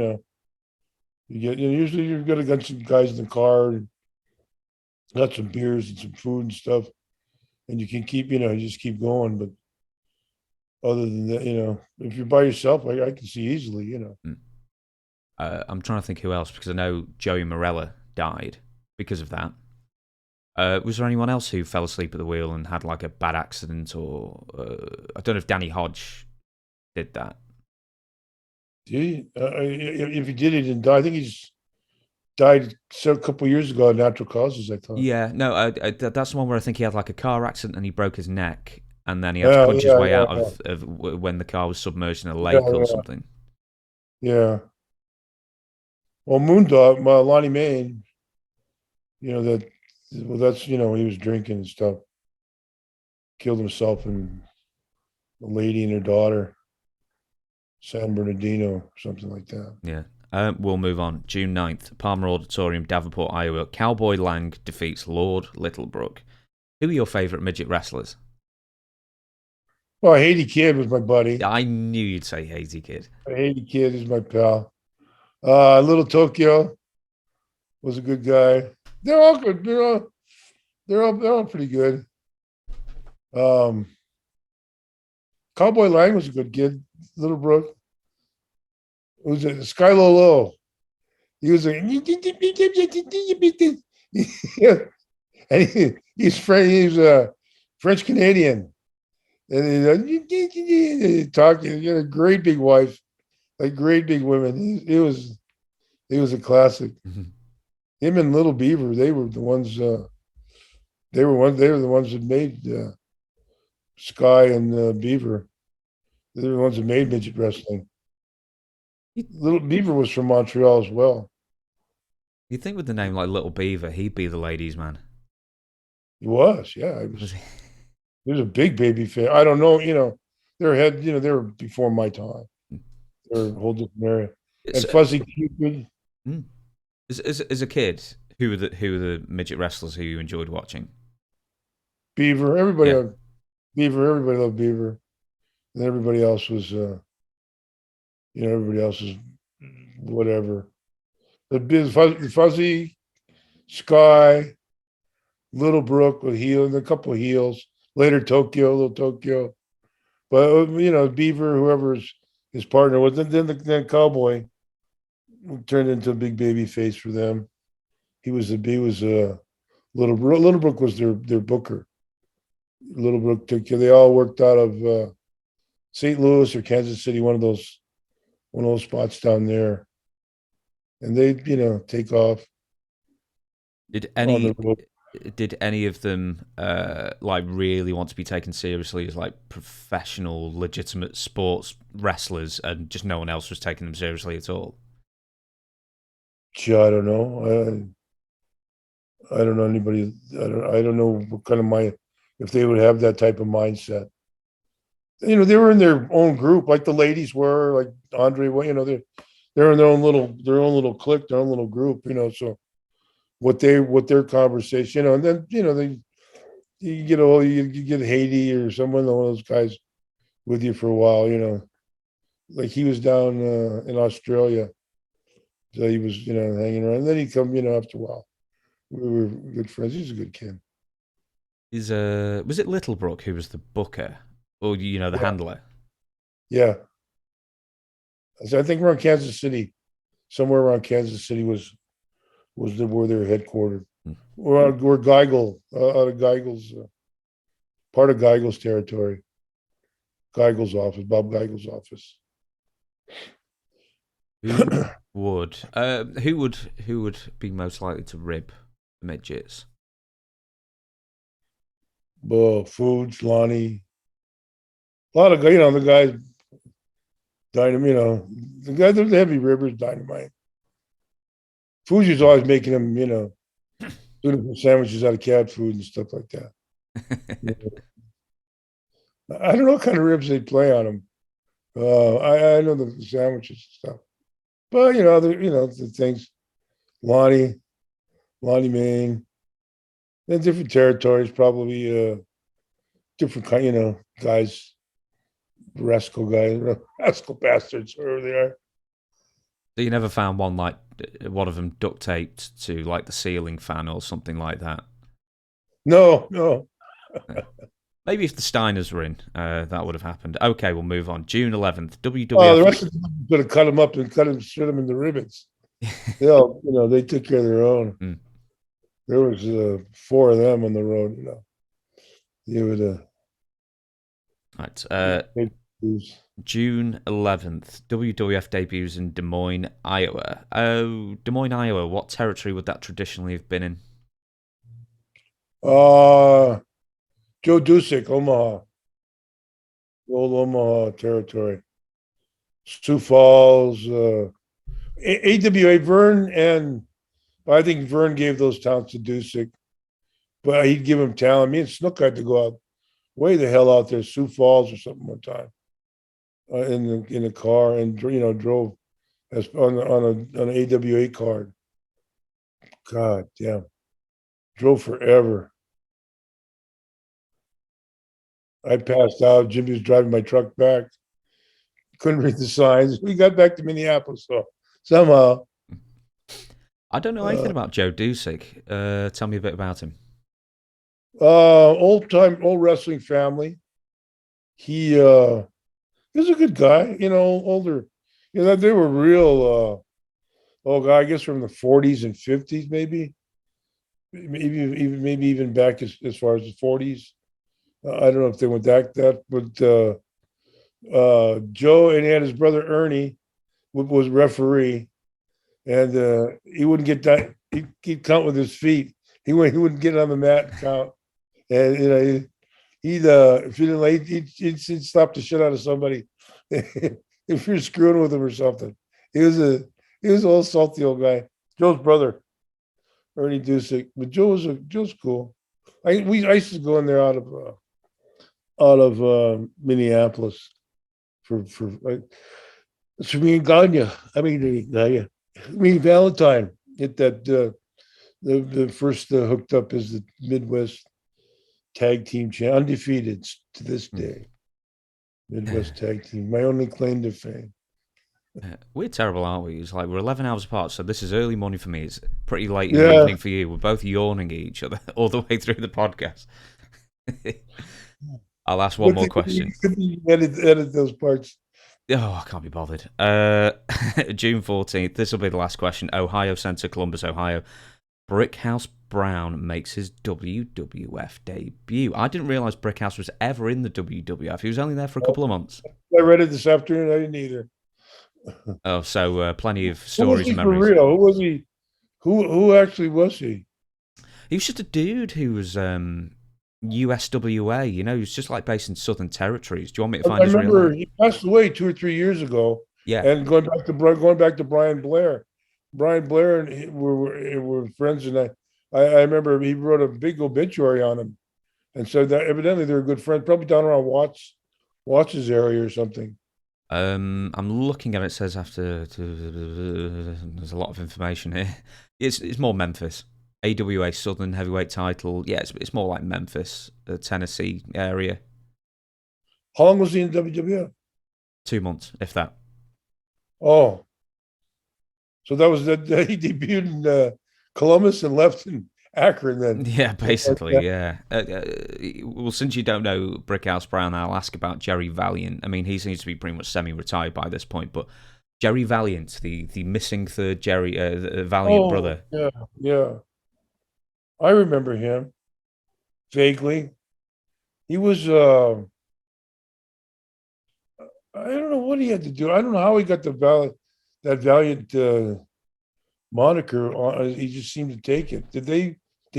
usually you're going to get some guys in the car and got some beers and some food and stuff. And you can keep, you just keep going. But other than that, if you're by yourself, I can see easily,
I'm trying to think who else, because I know Joey Morella died because of that. Was there anyone else who fell asleep at the wheel and had like a bad accident, or I don't know if Danny Hodge did that.
Did he? If he did, he didn't die. I think he's died a couple of years ago of natural causes, I thought.
Yeah, no, that's the one where I think he had like a car accident and he broke his neck, and then he had to punch his way out of when the car was submerged in a lake or something.
Yeah. Well, Moondog, Lonnie Main, that's, he was drinking and stuff. Killed himself and a lady and her daughter, San Bernardino, something like that.
Yeah. We'll move on. June 9th, Palmer Auditorium, Davenport, Iowa. Cowboy Lang defeats Lord Littlebrook. Who are your favourite midget wrestlers?
Well, Haiti Kid was my buddy.
I knew you'd say Haiti Kid.
Haiti Kid is my pal. Little Tokyo was a good guy. They're all good. They're all pretty good. Cowboy Lang was a good kid. Littlebrook. It was a Sky Lolo. He was and he's French Canadian, and he talking. He had a great big wife, like great big women. He was a classic.
Mm-hmm.
Him and Little Beaver, they were the ones. They were the ones that made Sky and Beaver. They were the ones that made midget wrestling. Little Beaver was from Montreal as well.
You'd think with the name like Little Beaver, he'd be the ladies' man.
He was, yeah. He was a big baby fan. I don't know, they were before my time. They're a whole different area. And Fuzzy Cupid.
As a kid, who were the midget wrestlers who you enjoyed watching?
Beaver. Everybody loved Beaver. And everybody else was whatever. The Fuzzy, Sky, Little Brook with and a couple of heels. Later Little Tokyo. But Beaver, whoever his partner was, then Cowboy turned into a big baby face for them. Little Brook was their booker. Little Brook they all worked out of St. Louis or Kansas City, one of those spots down there. And they, take off.
Did any of them like really want to be taken seriously as like professional, legitimate sports wrestlers, and just no one else was taking them seriously at all?
I don't know. I don't know anybody. I don't know what kind of if they would have that type of mindset. They were in their own group, like the ladies were, like Andre. They're in their own little clique, their own little group. So what their conversation, and then you get Haiti or one of those guys with you for a while. Like he was down in Australia, so he was hanging around. And then he'd come after a while. We were good friends. He's a good kid.
Was it Littlebrook who was the booker, or the handler?
Yeah. I think around Kansas City, somewhere around Kansas City was where they were headquartered. We're Geigel, out of Geigel's, part of Geigel's territory. Geigel's office, Bob Geigel's office.
Who would be most likely to rib the midgets?
Foods, Lonnie. A lot of the guys, Dynamite, the guys, the heavy ribbers, Dynamite. Fuji's always making them, beautiful sandwiches out of cat food and stuff like that. I don't know what kind of ribs they play on them. I know the sandwiches and stuff, but the things. Lonnie Main, then different territories, different kind, guys, rascal bastards, wherever they are.
So you never found one like one of them duct taped to like the ceiling fan or something like that?
No.
Maybe if the Steiners were in, that would have happened. Okay, we'll move on. June 11th, WWF.
Oh, the rest of them could have cut them up and shit them in the ribbons. They took care of their own. There was 4 of them on the road. You would.
Right. June 11th, WWF debuts in Des Moines, Iowa. Des Moines, Iowa. What territory would that traditionally have been in?
Joe Dusick, Omaha. The old Omaha territory. Sioux Falls, AWA, Vern, and I think Vern gave those towns to Dusick, but he'd give him talent. Me and Snook had to go out, way the hell out there, Sioux Falls or something one time, in a car, and drove as on an AWA card. God damn, drove forever. I passed out. Jimmy was driving my truck back. Couldn't read the signs. We got back to Minneapolis, so somehow.
I don't know anything about Joe Dusick. Tell me a bit about him.
Old wrestling family. He was a good guy, older. They were real I guess from the 40s and 50s, maybe even back as far as the 40s. I don't know if they went that, but Joe, and he had his brother Ernie was referee, and he wouldn't get that. He'd count with his feet. He wouldn't get on the mat and count, and he'd if you didn't like, he'd slap the shit out of somebody if you're screwing with him or something. He was an old salty old guy. Joe's brother, Ernie Dusick, but Joe's cool. I used to go in there out of Minneapolis for it's me and Ganya. Valentine hit that the first hooked up as the Midwest Tag Team undefeated to this day. Midwest Tag Team, my only claim to fame.
We're terrible, aren't we? It's like we're 11 hours apart, so this is early morning for me. It's pretty late in the evening for you. We're both yawning at each other all the way through the podcast. I'll ask one more question.
Edit those parts.
Oh, I can't be bothered. June 14th. This will be the last question. Ohio Center, Columbus, Ohio. Brickhouse Brown makes his WWF debut. I didn't realize Brickhouse was ever in the WWF. He was only there for a couple of months.
I read it this afternoon. I didn't either.
Oh, so plenty of stories and
memories.
For
real? Who was he? Who actually was he?
He was just a dude who was USWA. You know, he was just like based in Southern Territories. Do you want me to find his real name? I remember
he passed away 2 or 3 years ago.
Yeah.
And going back to Brian Blair. Brian Blair and he were friends, and I remember he wrote a big obituary on him, and said that evidently they were good friends, probably down around Watts' area or something.
I'm looking at it. It says there's a lot of information here. It's more Memphis. AWA Southern Heavyweight title. Yeah, it's more like Memphis, Tennessee area.
How long was he in WWF?
2 months, if that.
Oh. So that was that he debuted in Columbus and left in Akron then.
Yeah, basically, yeah. Well, since you don't know Brickhouse Brown, I'll ask about Jerry Valiant. I mean, he seems to be pretty much semi-retired by this point, but Jerry Valiant, the missing third Jerry the Valiant brother.
Yeah. I remember him vaguely. He was I don't know what he had to do. I don't know how he got that Valiant moniker. He just seemed to take it. Did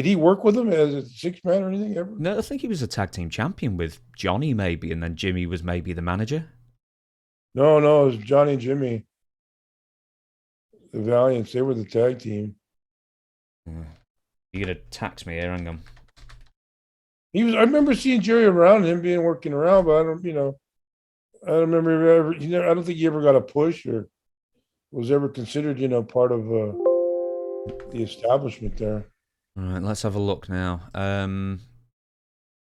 he work with him as a 6-man or anything ever?
No, I think he was a tag team champion with Johnny maybe, and then Jimmy was maybe the manager.
No, it was Johnny and Jimmy. The Valiants, they were the tag team.
You're gonna tax me here, hang on.
I remember seeing Jerry around, him being working around, but I don't remember I don't think he ever got a push or was ever considered, part of the establishment there.
All right, let's have a look now.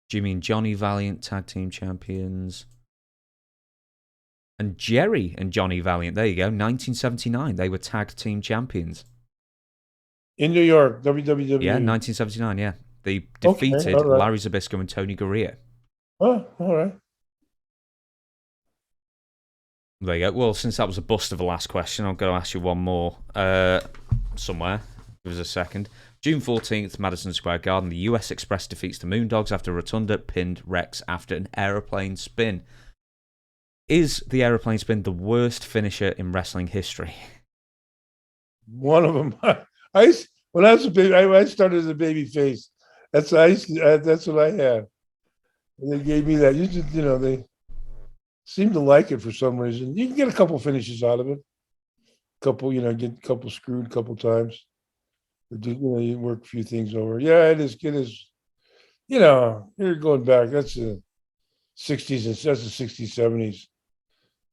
Jimmy and Johnny Valiant tag team champions. And Jerry and Johnny Valiant, there you go, 1979. They were tag team champions.
In New York, WWF.
Yeah, 1979, yeah. They defeated Larry Zbyszko and Tony Gurria.
Oh, all right.
There you go. Well, since that was a bust of the last question, I'm going to ask you one more somewhere. Give us a second. June 14th, Madison Square Garden. The US Express defeats the Moondogs after Rotunda pinned Rex after an aeroplane spin. Is the aeroplane spin the worst finisher in wrestling history?
One of them. When I was a baby, I started as a baby face. That's what I had. And they gave me that. They seem to like it for some reason. You can get a couple finishes out of it. Get a couple screwed a couple times. You work a few things over. Yeah, it is. You're going back. That's the 60s. That's the 60s, 70s.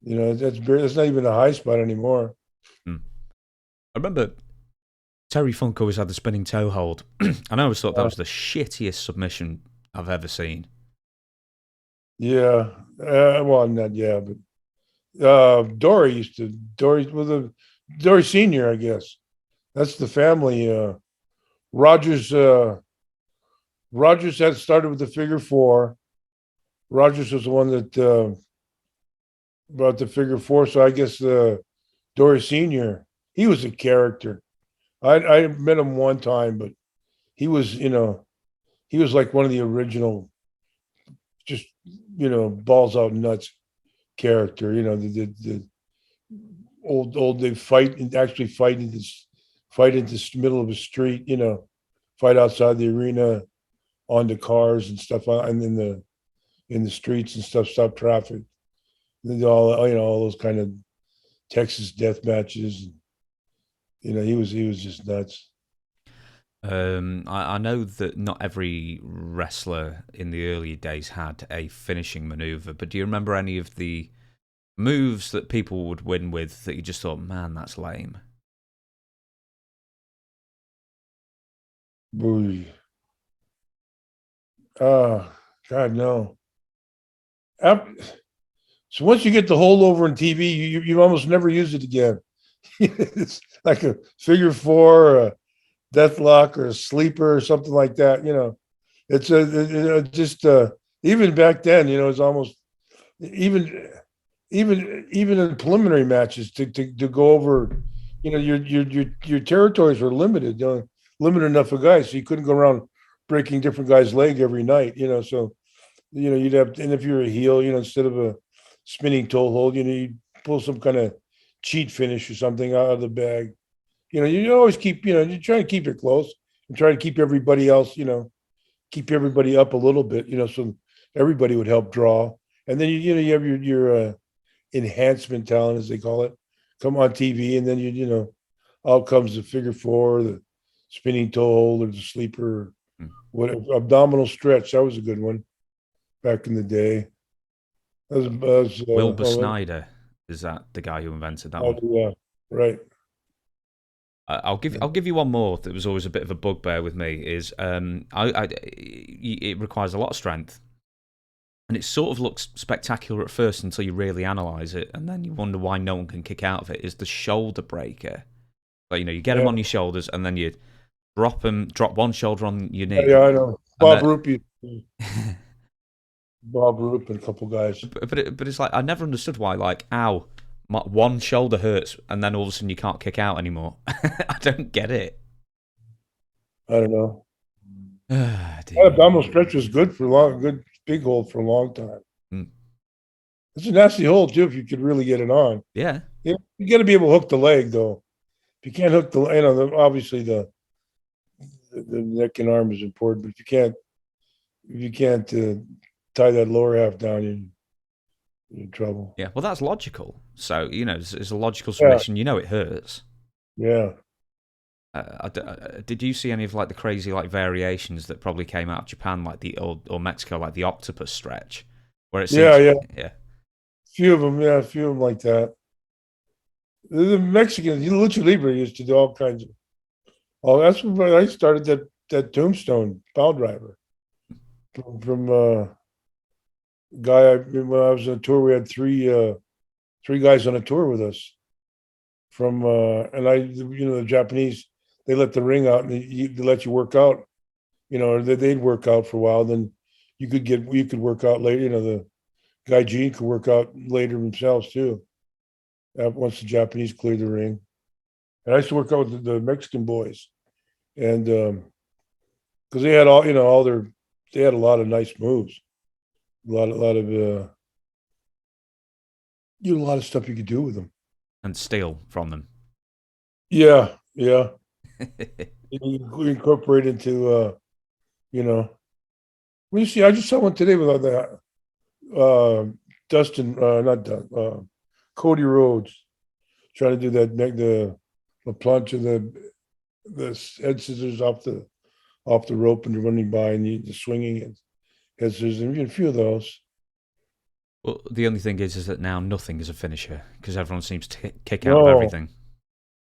That's not even a high spot anymore.
I remember Terry Funk always had the spinning toe hold. And I always thought that was the shittiest submission I've ever seen.
Yeah. But Dory Sr., I guess. That's the family. Rogers had started with the figure 4. Rogers was the one that brought the figure 4. So I guess Dory Sr., he was a character. I met him one time, but he was like one of the original, just, balls out nuts character. The old they fight in this middle of a street. Fight outside the arena, onto cars and stuff, and in the streets and stuff, stop traffic. And all those kind of Texas death matches. He was just nuts.
I know that not every wrestler in the early days had a finishing maneuver, but do you remember any of the moves that people would win with that you just thought, man, that's lame?
Boy. Oh, God, no. Ap- So once you get the holdover in TV, you almost never use it again. It's like a figure four, or a deathlock, or a sleeper, or something like that. It's just even back then. It's almost even even in preliminary matches to go over. Your territories were limited. Limited enough of guys, so you couldn't go around breaking different guys' leg every night. So you'd have, and if you're a heel, instead of a spinning toe hold, you pull some kind of cheat finish or something out of the bag. You always keep, you try to keep it close and try to keep everybody else, keep everybody up a little bit, so everybody would help draw. And then you have your enhancement talent, as they call it, come on TV, and then out comes the figure four, the spinning toe hold, or the sleeper, what abdominal stretch. That was a good one back in the day.
Wilbur Snyder, is that the guy who invented that one?
Yeah, right.
I'll give you one more that was always a bit of a bugbear with me. Is it requires a lot of strength, and it sort of looks spectacular at first until you really analyze it, and then you wonder why no one can kick out of it. Is the shoulder breaker? Like, you get them on your shoulders, and then you drop one shoulder on your knee.
Yeah, I know. Bob Roop and a couple guys.
But it's like, I never understood why, like, ow, one shoulder hurts, and then all of a sudden you can't kick out anymore. I don't get it.
I don't know. That abdominal stretch was good good big hold for a long time. It's a nasty hold too if you could really get it on.
Yeah.
You got to be able to hook the leg though. If you can't hook obviously the neck and arm is important, but if you can't tie that lower half down, you're in trouble.
Yeah, well, that's logical. So, it's a logical submission.
Yeah.
It hurts.
Yeah.
Did you see any of like the crazy like variations that probably came out of Japan, like or Mexico, like the octopus stretch, where it seems,
yeah.
A
few of them like that. The Mexicans, Lucha Libre used to do all kinds of. Oh, that's when I started that tombstone pile driver from guy. When I was on a tour, we had three guys on a tour with us. From and the Japanese, they let the ring out and they let you work out. Or they'd work out for a while. Then you could work out later. The guy Gene could work out later themselves too. Once the Japanese cleared the ring, and I used to work out with the Mexican boys, and because they had they had a lot of nice moves, a lot of stuff you could do with them
and steal from them.
Yeah. You incorporate into well, you see, I just saw one today with that Dustin, not Dustin, Cody Rhodes trying to do that, the plunge of the head scissors off the rope and running by, and the swinging and head scissors, and a few of those.
Well, the only thing is that now nothing is a finisher because everyone seems to kick out of everything.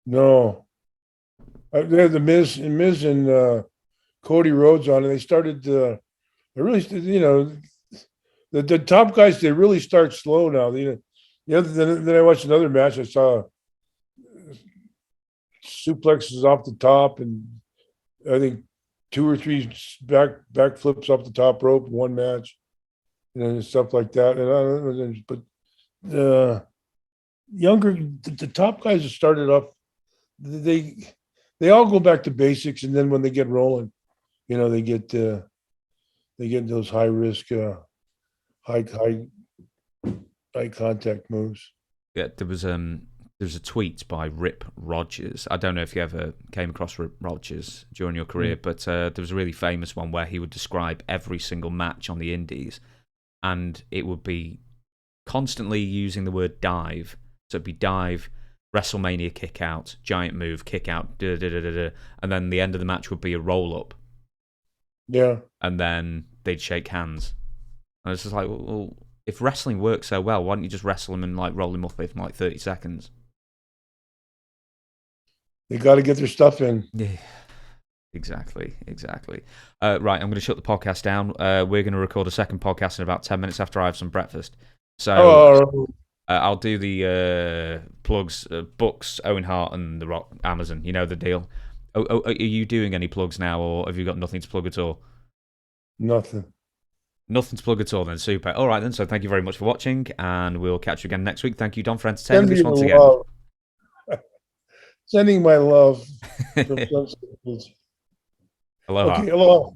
No, they had the Miz and Cody Rhodes on, and they started. They really, the top guys, they really start slow now. Then I watched another match. I saw suplexes off the top, and I think 2 or 3 back flips off the top rope in one match, and stuff like that. But the top guys that started up, they all go back to basics, and then when they get rolling, they get those high risk, high contact moves.
Yeah, there was a tweet by Rip Rogers. I don't know if you ever came across Rip Rogers during your career, but there was a really famous one where he would describe every single match on the indies, and it would be constantly using the word dive. So it'd be dive, WrestleMania kick out, giant move, kick out, and then the end of the match would be a roll up.
Yeah.
And then they'd shake hands. And it's just like, well, if wrestling works so well, why don't you just wrestle him and like roll him up in like 30 seconds?
They got to get their stuff in.
Yeah, exactly. Right, I'm going to shut the podcast down. We're going to record a second podcast in about 10 minutes after I have some breakfast. So I'll do the plugs, books, Owen Hart and The Rock, Amazon. You know the deal. Are you doing any plugs now, or have you got nothing to plug at all?
Nothing.
Nothing to plug at all then. Super. All right then, so thank you very much for watching, and we'll catch you again next week. Thank you, Don, for entertaining us once again.
Sending my love.
Aloha.
Okay, aloha.